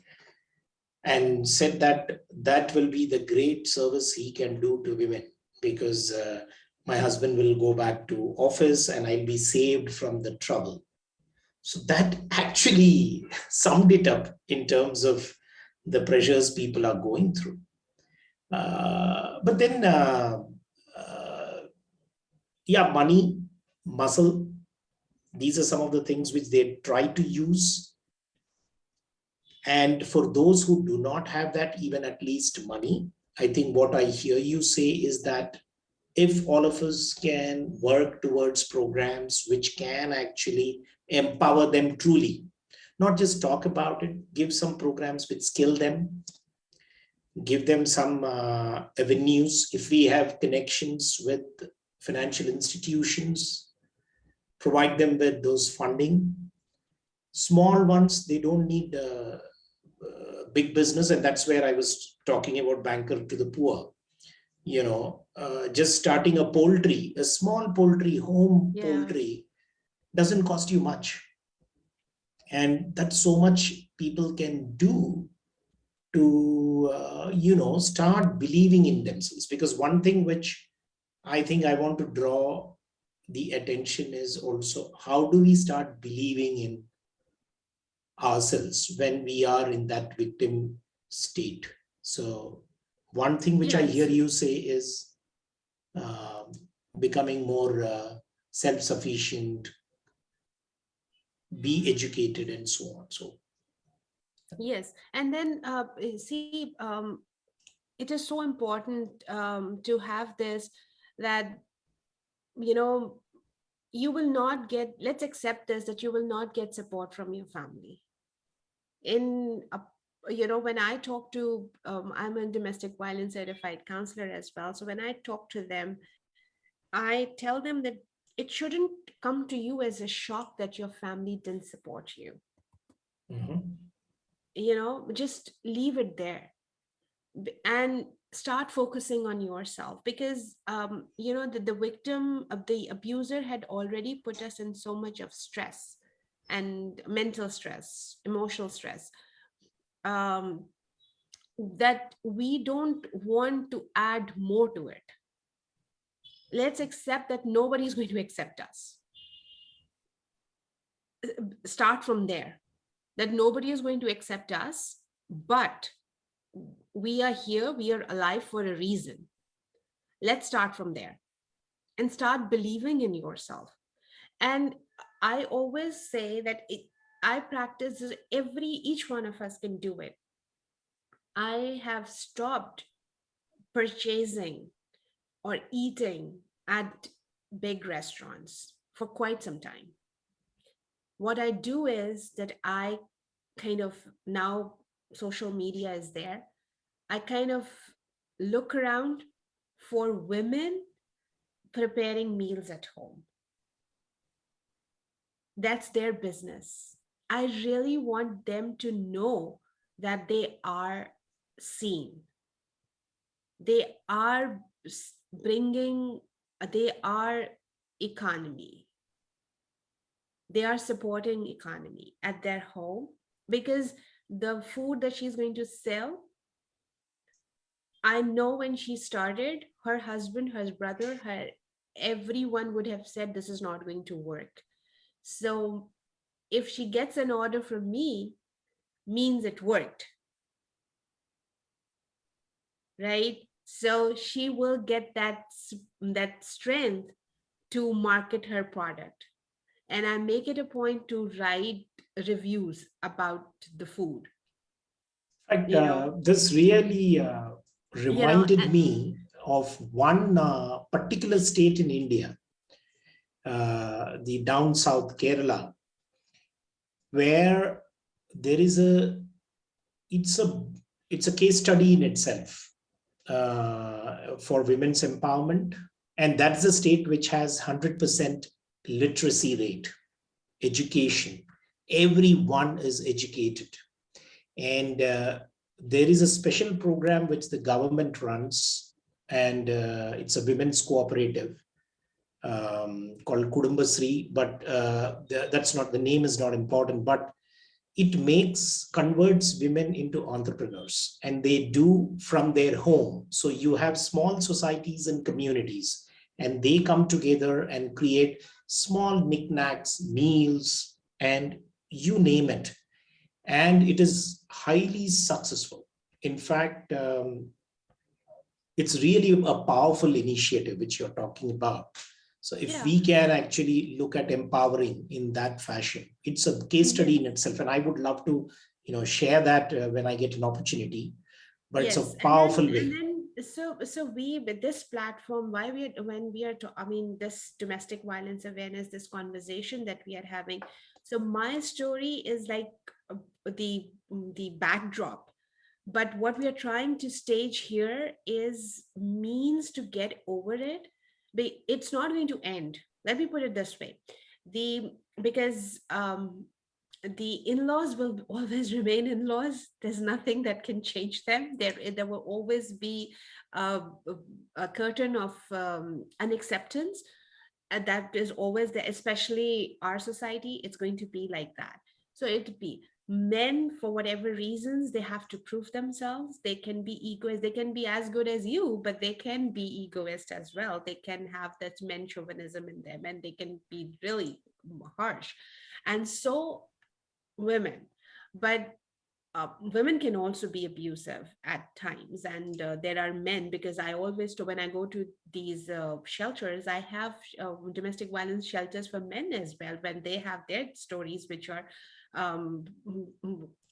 and said that that will be the great service he can do to women, because my husband will go back to office and I'll be saved from the trouble. So that actually summed it up in terms of the pressures people are going through. But then, yeah, money, muscle, these are some of the things which they try to use. And for those who do not have that, even at least money, I think what I hear you say is that if all of us can work towards programs which can actually empower them truly, not just talk about it, give some programs which skill them, give them some avenues. If we have connections with financial institutions, provide them with those funding. Small ones, they don't need big business, and that's where I was talking about banker to the poor. Just starting a small poultry, home poultry, doesn't cost you much, and that's so much people can do to start believing in themselves. Because one thing which I think I want to draw the attention is also, how do we start believing in ourselves when we are in that victim state? So one thing which I hear you say is becoming more self-sufficient, be educated, and so on. So yes, and then see, it is so important to have this, that you know you will not get, let's accept this, that you will not get support from your family in a, when I talk to, I'm a domestic violence certified counselor as well, so when I talk to them, I tell them that it shouldn't come to you as a shock that your family didn't support you. Just leave it there, and start focusing on yourself, because the victim of the abuser had already put us in so much of stress, and mental stress, emotional stress. um that we don't want to add more to it. Let's accept that nobody is going to accept us. Start from there, that nobody is going to accept us, but we are here, we are alive for a reason. Let's start from there and start believing in yourself. And I always say that I practice this, each one of us can do it. I have stopped purchasing or eating at big restaurants for quite some time. What I do is that I kind of, now social media is there, I kind of look around for women preparing meals at home. That's their business. I really want them to know that they are seen. They are bringing, they are economy. They are supporting economy at their home, because the food that she's going to sell, I know when she started, her husband, her brother, her everyone would have said this is not going to work. So if she gets an order from me, means it worked, right? So she will get that strength to market her product. And I make it a point to write reviews about the food. In fact, You know, this really you know, reminded me of one particular state in India, the down south Kerala, where there is it's a it's a case study in itself for women's empowerment, and that's the state which has 100% literacy rate, education. Everyone is educated, and there is a special program which the government runs, and it's a women's cooperative called Kudumbasri, but that's not, the name is not important, but it converts women into entrepreneurs, and they do from their home. So you have small societies and communities, and they come together and create small knickknacks, meals, and you name it. And it is highly successful. In fact, it's really a powerful initiative which you're talking about. So if yeah. we can actually look at empowering in that fashion, it's a case study in itself. And I would love to, share that when I get an opportunity. But it's a Yes, powerful and way. then so we, with this platform, why we are, when we are I mean, this domestic violence awareness, this conversation that we are having. So my story is like uh, the backdrop, but what we are trying to stage here is means to get over it. It's not going to end. Let me put it this way: the because the in-laws will always remain in-laws. There's nothing that can change them. There will always be a, a curtain of unacceptance, and that is always there, especially our society. It's going to be like that. So it'd be men, for whatever reasons, they have to prove themselves. They can be egoist, they can be as good as you, but they can be egoist as well. They can have that men chauvinism in them, and they can be really harsh. And so women, but women can also be abusive at times. And there are men, because I always when I go to these shelters, I have domestic violence shelters for men as well, when they have their stories, which are um,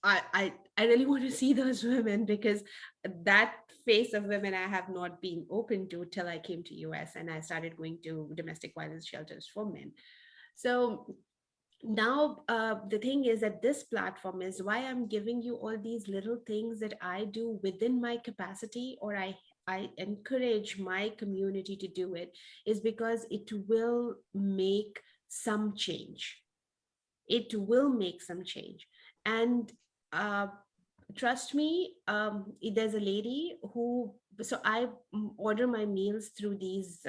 I really want to see those women, because that face of women I have not been open to till I came to US and I started going to domestic violence shelters for men. So now the thing is that this platform is why I'm giving you all these little things that I do within my capacity, or I encourage my community to do it, is because it will make some change. It will make some change. And uh, trust me, there's a lady who, so I order my meals through these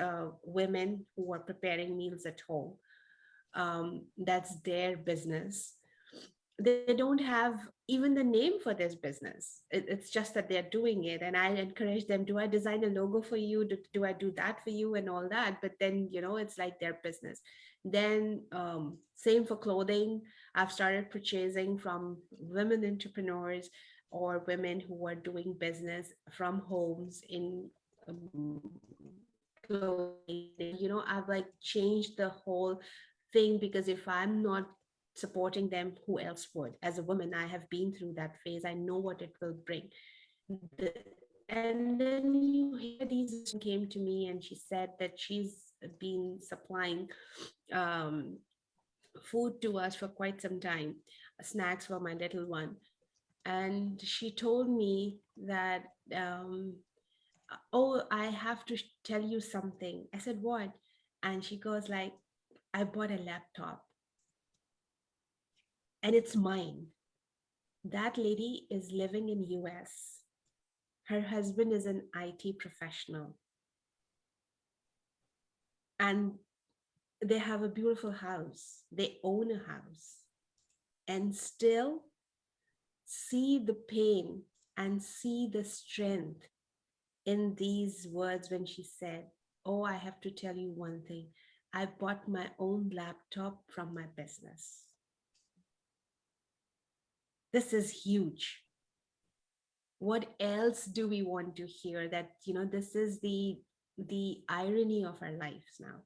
women who are preparing meals at home. That's their business. they don't have even the name for this business. It's just that they're doing it. And I encourage them, do I design a logo for you? Do I do that for you and all that? But then, it's like their business. Then same for clothing. I've started purchasing from women entrepreneurs or women who are doing business from homes in clothing. I've like changed the whole thing, because if I'm not supporting them, who else would? As a woman, I have been through that phase. I know what it will bring. The, and then you hear these came to me and she said that she's been supplying um, food to us for quite some time, snacks for my little one. And she told me that, oh, I have to tell you something. I said, what? And she goes like, I bought a laptop and it's mine. That lady is living in US. Her husband is an IT professional. And they have a beautiful house. They own a house. And still see the pain and see the strength in these words when she said, oh, I have to tell you one thing. I bought my own laptop from my business. This is huge. What else do we want to hear? That, this is the irony of our lives now.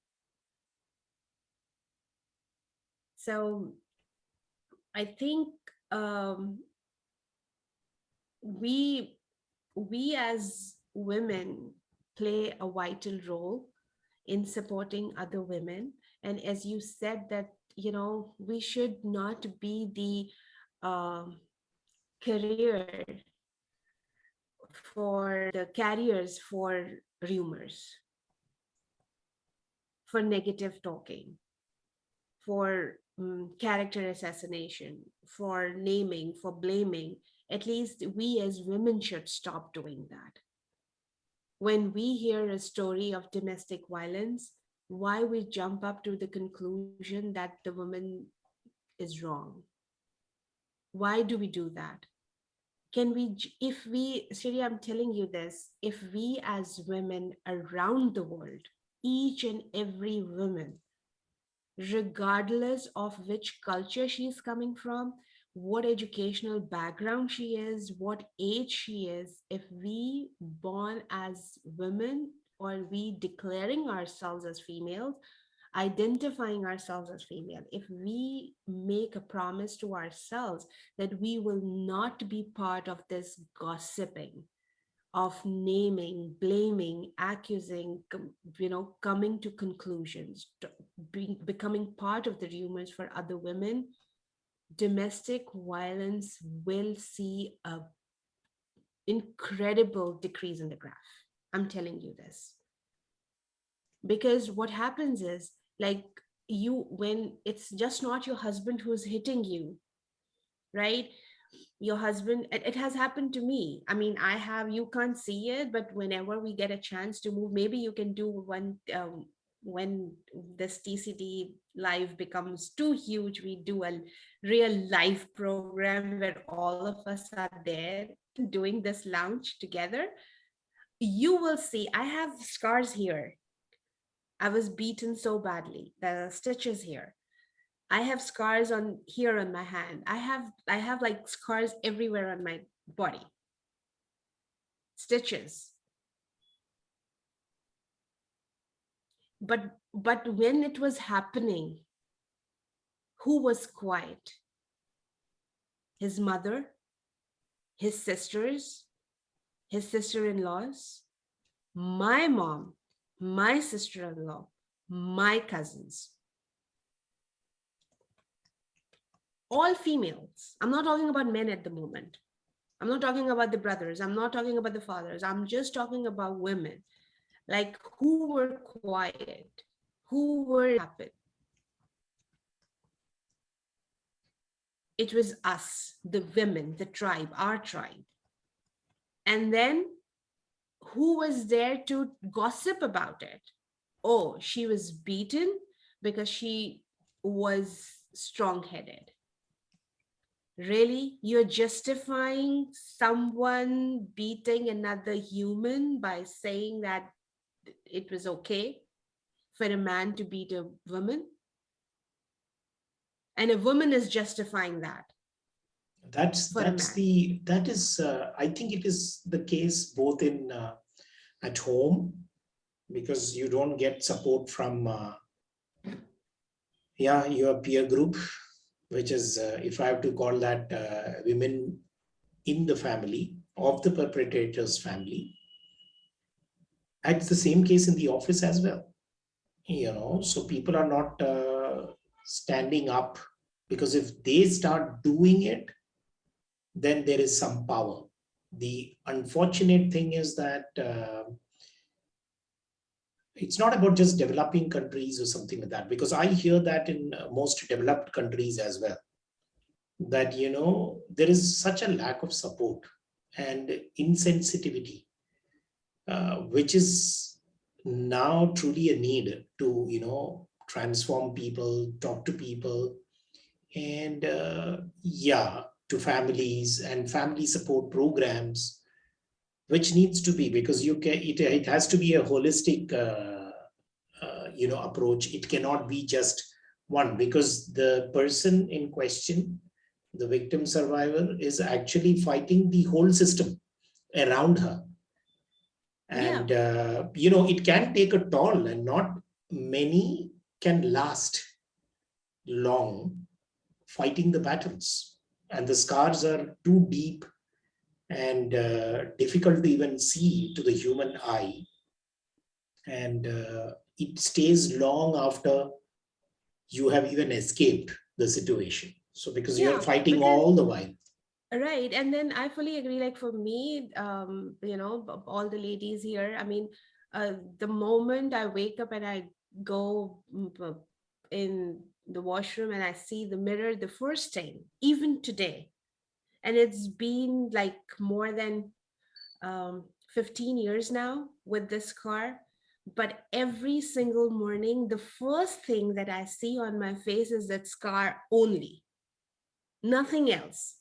So I think we as women play a vital role in supporting other women. And as you said that, we should not be the career for the carriers for rumors, for negative talking, for character assassination, for naming, for blaming. At least we as women should stop doing that. When we hear a story of domestic violence, why we jump up to the conclusion that the woman is wrong? Why do we do that? Can we, if we, Siri, I'm telling you this, if we as women around the world, each and every woman, regardless of which culture she's coming from, what educational background she is, what age she is, if we born as women or we declaring ourselves as females, identifying ourselves as female, if we make a promise to ourselves that we will not be part of this gossiping, of naming, blaming, accusing, coming to conclusions, becoming part of the rumors for other women, domestic violence will see a incredible decrease in the graph. I'm telling you this. Because what happens is, like, when it's just not your husband who's hitting you, right? Your husband, it has happened to me. I mean, you can't see it, but whenever we get a chance to move, maybe you can do one, when this TCD live becomes too huge, we do a real live program where all of us are there doing this lounge together. You will see, I have scars here. I was beaten so badly. There are stitches here. I have scars on here on my hand. I have like scars everywhere on my body. Stitches. But when it was happening, who was quiet? His mother, his sisters, his sister-in-laws, my mom, my sister-in-law, my cousins. All females. I'm not talking about men at the moment. I'm not talking about the brothers. I'm not talking about the fathers. I'm just talking about women. Like, who were quiet? Who were happy? It was us, the women, the tribe, our tribe. And then who was there to gossip about it? Oh, she was beaten because she was strong-headed. Really? You're justifying someone beating another human by saying that it was okay for a man to beat a woman? And a woman is justifying that for a man. That is I think it is the case both in at home, because you don't get support from your peer group, which is if I have to call that women in the family of the perpetrator's family. It's the same case in the office as well, so people are not standing up, because if they start doing it, then there is some power. The unfortunate thing is that it's not about just developing countries or something like that, because I hear that in most developed countries as well, that there is such a lack of support and insensitivity, which is now truly a need to transform people, talk to people, and to families and family support programs, which needs to be, because it has to be a holistic approach. It cannot be just one, because the person in question, the victim survivor, is actually fighting the whole system around her. And it can take a toll, and not many can last long fighting the battles, and the scars are too deep and difficult to even see to the human eye, and it stays long after you have even escaped the situation, so because you are fighting all the while. Right. And then I fully agree. Like for me, all the ladies here, I mean, the moment I wake up and I go in the washroom and I see the mirror, the first thing, even today, and it's been like more than 15 years now with this car, but every single morning, the first thing that I see on my face is that scar only, nothing else.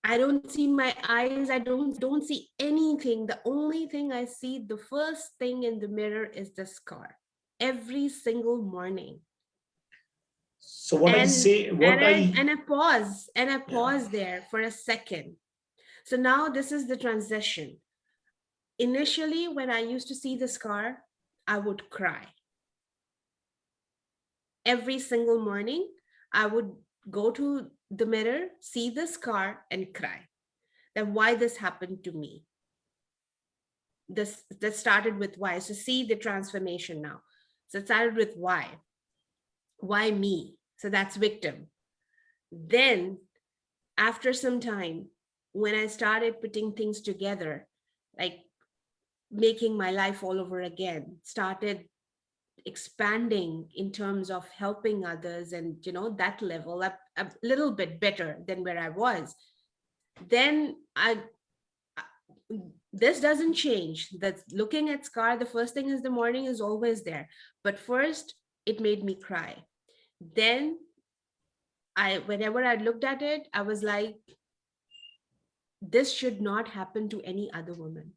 I don't see my eyes. I don't see anything. The only thing I see, the first thing in the mirror, is the scar every single morning. So what I say, I pause there for a second. So now this is the transition. Initially, when I used to see the scar, I would cry. Every single morning, I would go to the mirror, see the scar, and cry. That why this happened to me. This started with why. So see the transformation now. So it started with why. Why me? So that's victim. Then after some time, when I started putting things together, like making my life all over again, started expanding in terms of helping others, and that level up a little bit better than where I was, then this doesn't change. That looking at scar, the first thing is the morning is always there. But first, it made me cry. Then whenever I looked at it, I was like, this should not happen to any other woman.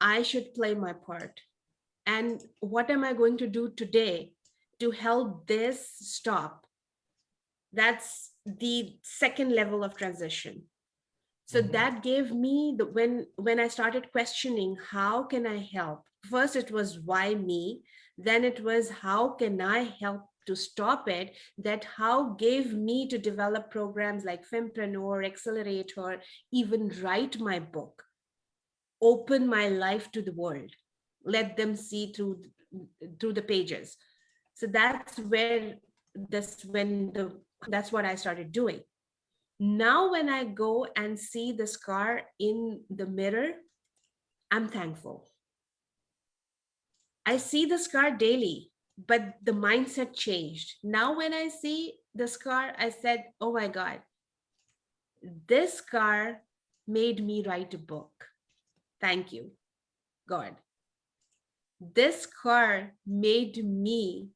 I should play my part. And what am I going to do today to help this stop? That's the second level of transition. So that gave me when I started questioning, how can I help? First, it was why me? Then it was how can I help to stop it? That how gave me to develop programs like Fempreneur, Accelerator, even write my book, open my life to the world, let them see through the pages. So that's that's what I started doing. Now, when I go and see the scar in the mirror, I'm thankful. I see the scar daily, but the mindset changed. Now, when I see the scar, I said, oh my God, this scar made me write a book. Thank you, God. This scar made me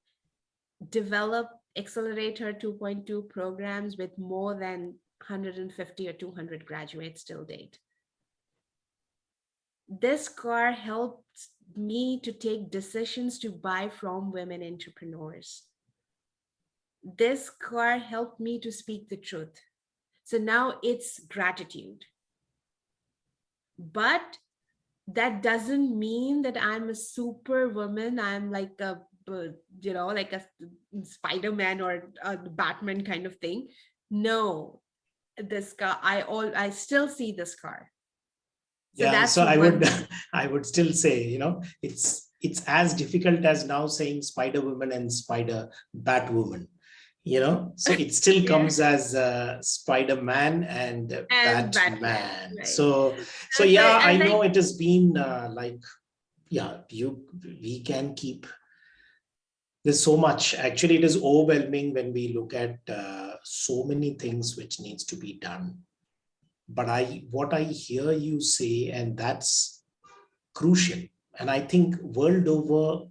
develop Accelerator 2.2 programs with more than 150 or 200 graduates till date. This car helps me to take decisions to buy from women entrepreneurs. This car helped me to speak the truth. So now it's gratitude. But that doesn't mean that I'm a superwoman. I'm like a, like a Spider-Man or a Batman kind of thing. No, this car, I still see this car. So Yeah, that's so I one would thing. I would still say, it's as difficult as now saying Spider Woman and Spider Batwoman. So it still Yeah. comes as Spider-Man and And Batman, Batman. right? So So yeah, I and like know it has been yeah, we can keep. There's so much. Actually, it is overwhelming when we look at so many things which needs to be done. But what I hear you say, and that's crucial. And I think world over,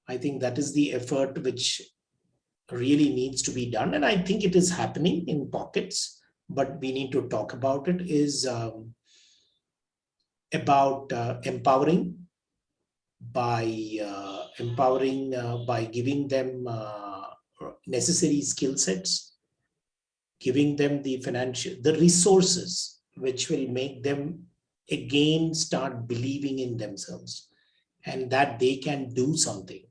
I think that is the effort which really needs to be done. And I think it is happening in pockets, but we need to talk about it, is about empowering by giving them necessary skill sets, giving them the resources which will make them again start believing in themselves and that they can do something.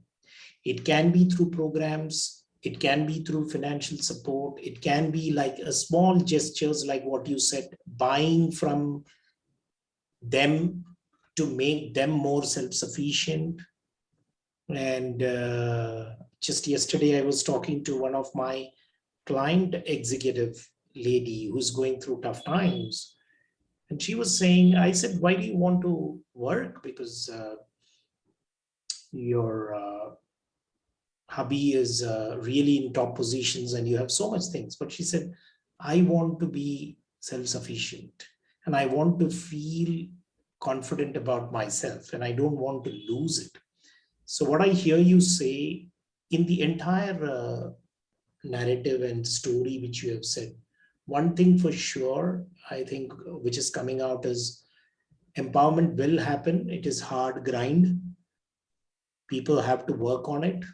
It can be through programs, it can be through financial support, it can be like a small gestures like what you said, buying from them to make them more self-sufficient. And just yesterday, I was talking to one of my client executive lady who's going through tough times. And she was saying, I said, why do you want to work? Because your hubby is really in top positions and you have so much things. But she said, I want to be self-sufficient and I want to feel confident about myself and I don't want to lose it. So what I hear you say in the entire narrative and story which you have said, one thing for sure, I think, which is coming out is empowerment will happen. It is hard grind. People have to work on it.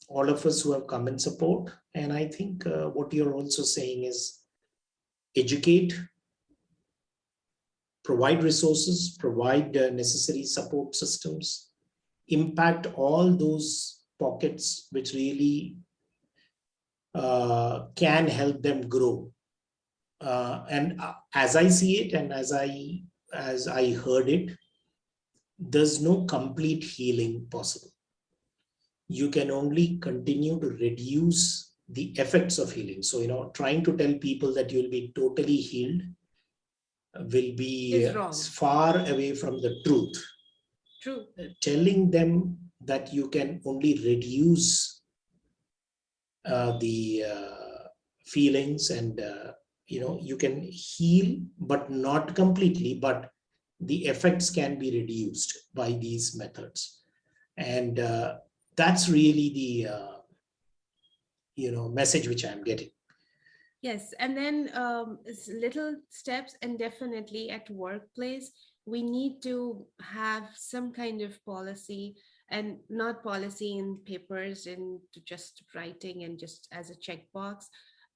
All of us who have come in support. And I think what you're also saying is educate, provide resources, provide necessary support systems, impact all those pockets which really can help them grow. And as I see it, and as I heard it, there's no complete healing possible. You can only continue to reduce the effects of healing. So, trying to tell people that you'll be totally healed will be Is wrong. far away from the truth. True. Telling them that you can only reduce the feelings and you can heal but not completely, but the effects can be reduced by these methods. And that's really the message which I'm getting. Yes, and then little steps, and definitely at workplace, we need to have some kind of policy, and not policy in papers and just writing and just as a checkbox,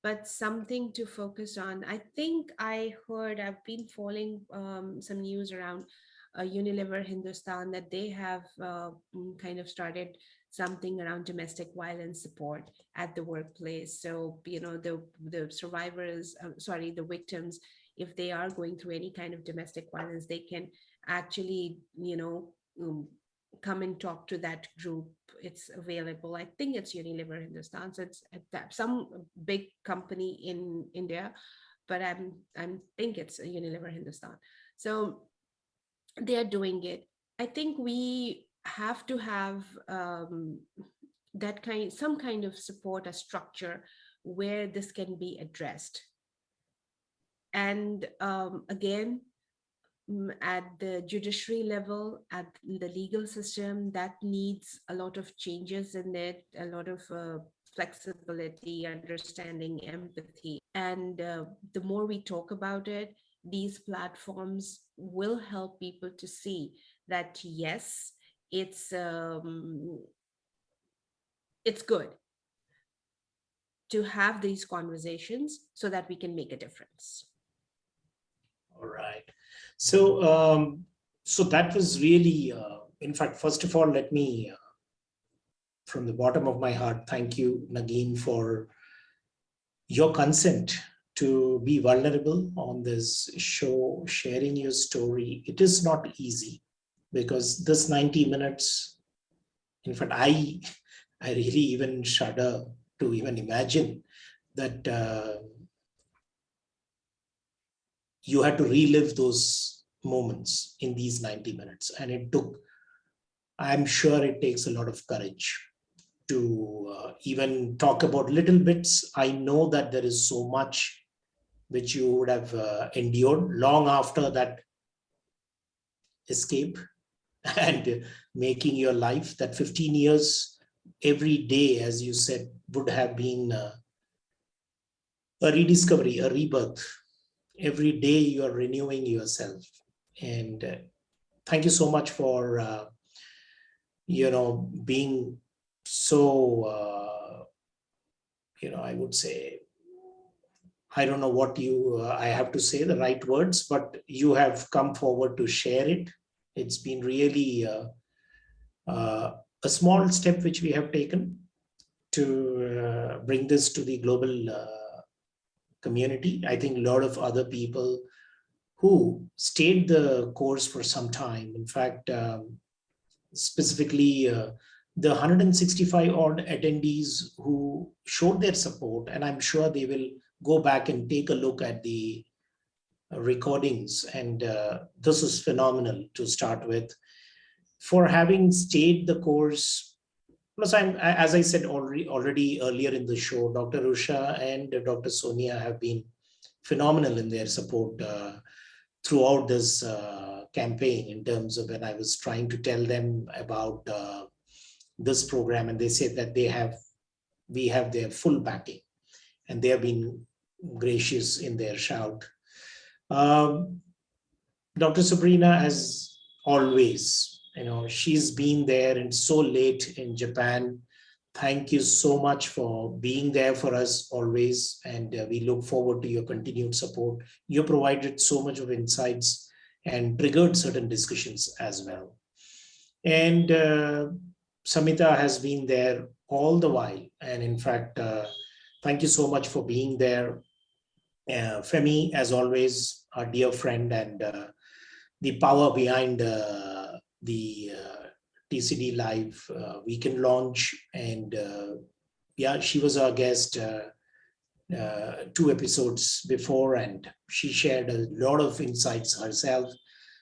but something to focus on. I think I've been following some news around Unilever Hindustan that they have kind of started something around domestic violence support at the workplace. So, the survivors, sorry, the victims, if they are going through any kind of domestic violence, they can actually, come and talk to that group. It's available. I think it's Unilever Hindustan. So it's at some big company in India, but I'm think it's Unilever Hindustan. So they are doing it. I think we have to have some kind of support, a structure where this can be addressed. And again, at the judiciary level, at the legal system, that needs a lot of changes in it, a lot of flexibility, understanding, empathy. And the more we talk about it, these platforms will help people to see that yes, it's um, it's good to have these conversations so that we can make a difference. All right. So that was really, in fact, first of all, let me, from the bottom of my heart, thank you, Nagin, for your consent to be vulnerable on this show, sharing your story. It is not easy because this 90 minutes, in fact, I really even shudder to even imagine that you had to relive those moments in these 90 minutes. And it took, I'm sure it takes a lot of courage to even talk about little bits. I know that there is so much which you would have endured long after that escape and making your life. That 15 years, every day, as you said, would have been a rediscovery, a rebirth. Every day you are renewing yourself. And thank you so much for, being so, I would say, I don't know what I have to say the right words, but you have come forward to share it. It's been really a small step which we have taken to bring this to the global community. I think a lot of other people who stayed the course for some time, in fact, specifically the 165 odd attendees who showed their support, and I'm sure they will go back and take a look at the recordings. And this is phenomenal to start with. For having stayed the course, plus as I said already earlier in the show, Dr. Usha and Dr. Sonia have been phenomenal in their support throughout this campaign, in terms of when I was trying to tell them about this program, and they said that we have their full backing, and they have been gracious in their shout. Dr. Sabrina, as always, she's been there and so late in Japan. Thank you so much for being there for us always. And we look forward to your continued support. You provided so much of insights and triggered certain discussions as well. And Samita has been there all the while. And in fact, thank you so much for being there. Femi, as always, our dear friend, and the power behind the TCDLive Weekend Lounge. And yeah, she was our guest 2 episodes before, and she shared a lot of insights herself.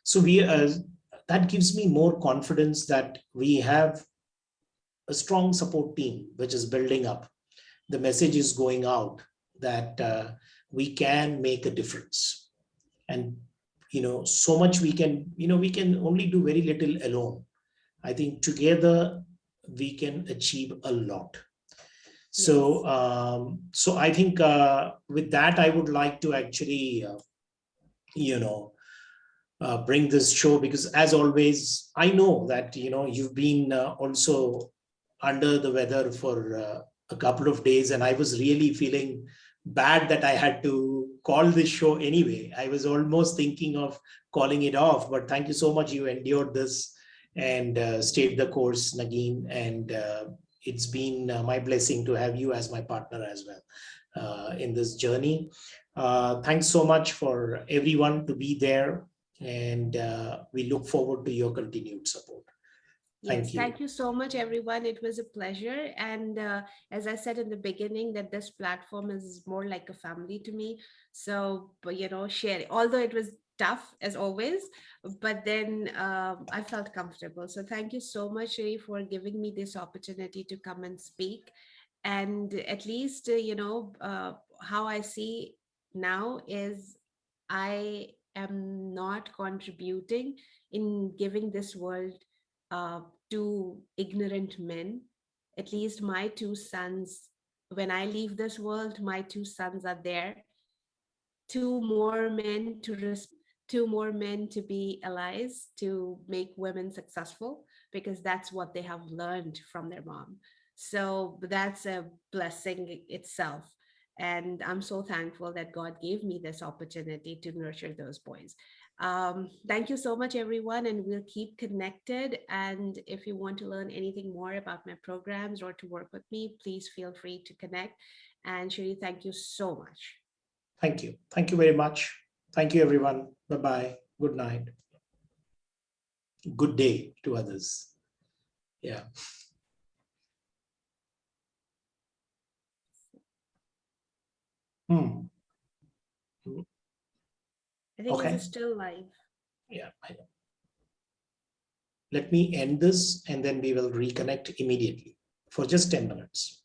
So that gives me more confidence that we have a strong support team which is building up. The message is going out that we can make a difference. And so much we can only do very little alone. I think together we can achieve a lot. So so I think with that, I would like to actually bring this show, because as always, I know that you've been also under the weather for a couple of days, and I was really feeling bad that I had to call this show anyway. I was almost thinking of calling it off, but thank you so much. You endured this and stayed the course, Nagin, and it's been my blessing to have you as my partner as well in this journey. Thanks so much for everyone to be there, and we look forward to your continued support. Yes, thank you so much, everyone. It was a pleasure. And as I said in the beginning, that this platform is more like a family to me. So, sharing, although it was tough as always, but then I felt comfortable. So thank you so much, Shri, for giving me this opportunity to come and speak. And at least, how I see now is I am not contributing in giving this world to ignorant men. At least my two sons, when I leave this world, my two sons are there. Two more men to two more men to be allies to make women successful, because that's what they have learned from their mom. So that's a blessing itself, and I'm so thankful that God gave me this opportunity to nurture those boys. Thank you so much, everyone, and we'll keep connected. And if you want to learn anything more about my programs or to work with me, please feel free to connect. And Shri, thank you so much. Thank you. Thank you very much. Thank you, everyone. Bye-bye. Good night. Good day to others. Yeah. I think Okay. it's still live. Yeah, I know. Let me end this and then we will reconnect immediately for just 10 minutes.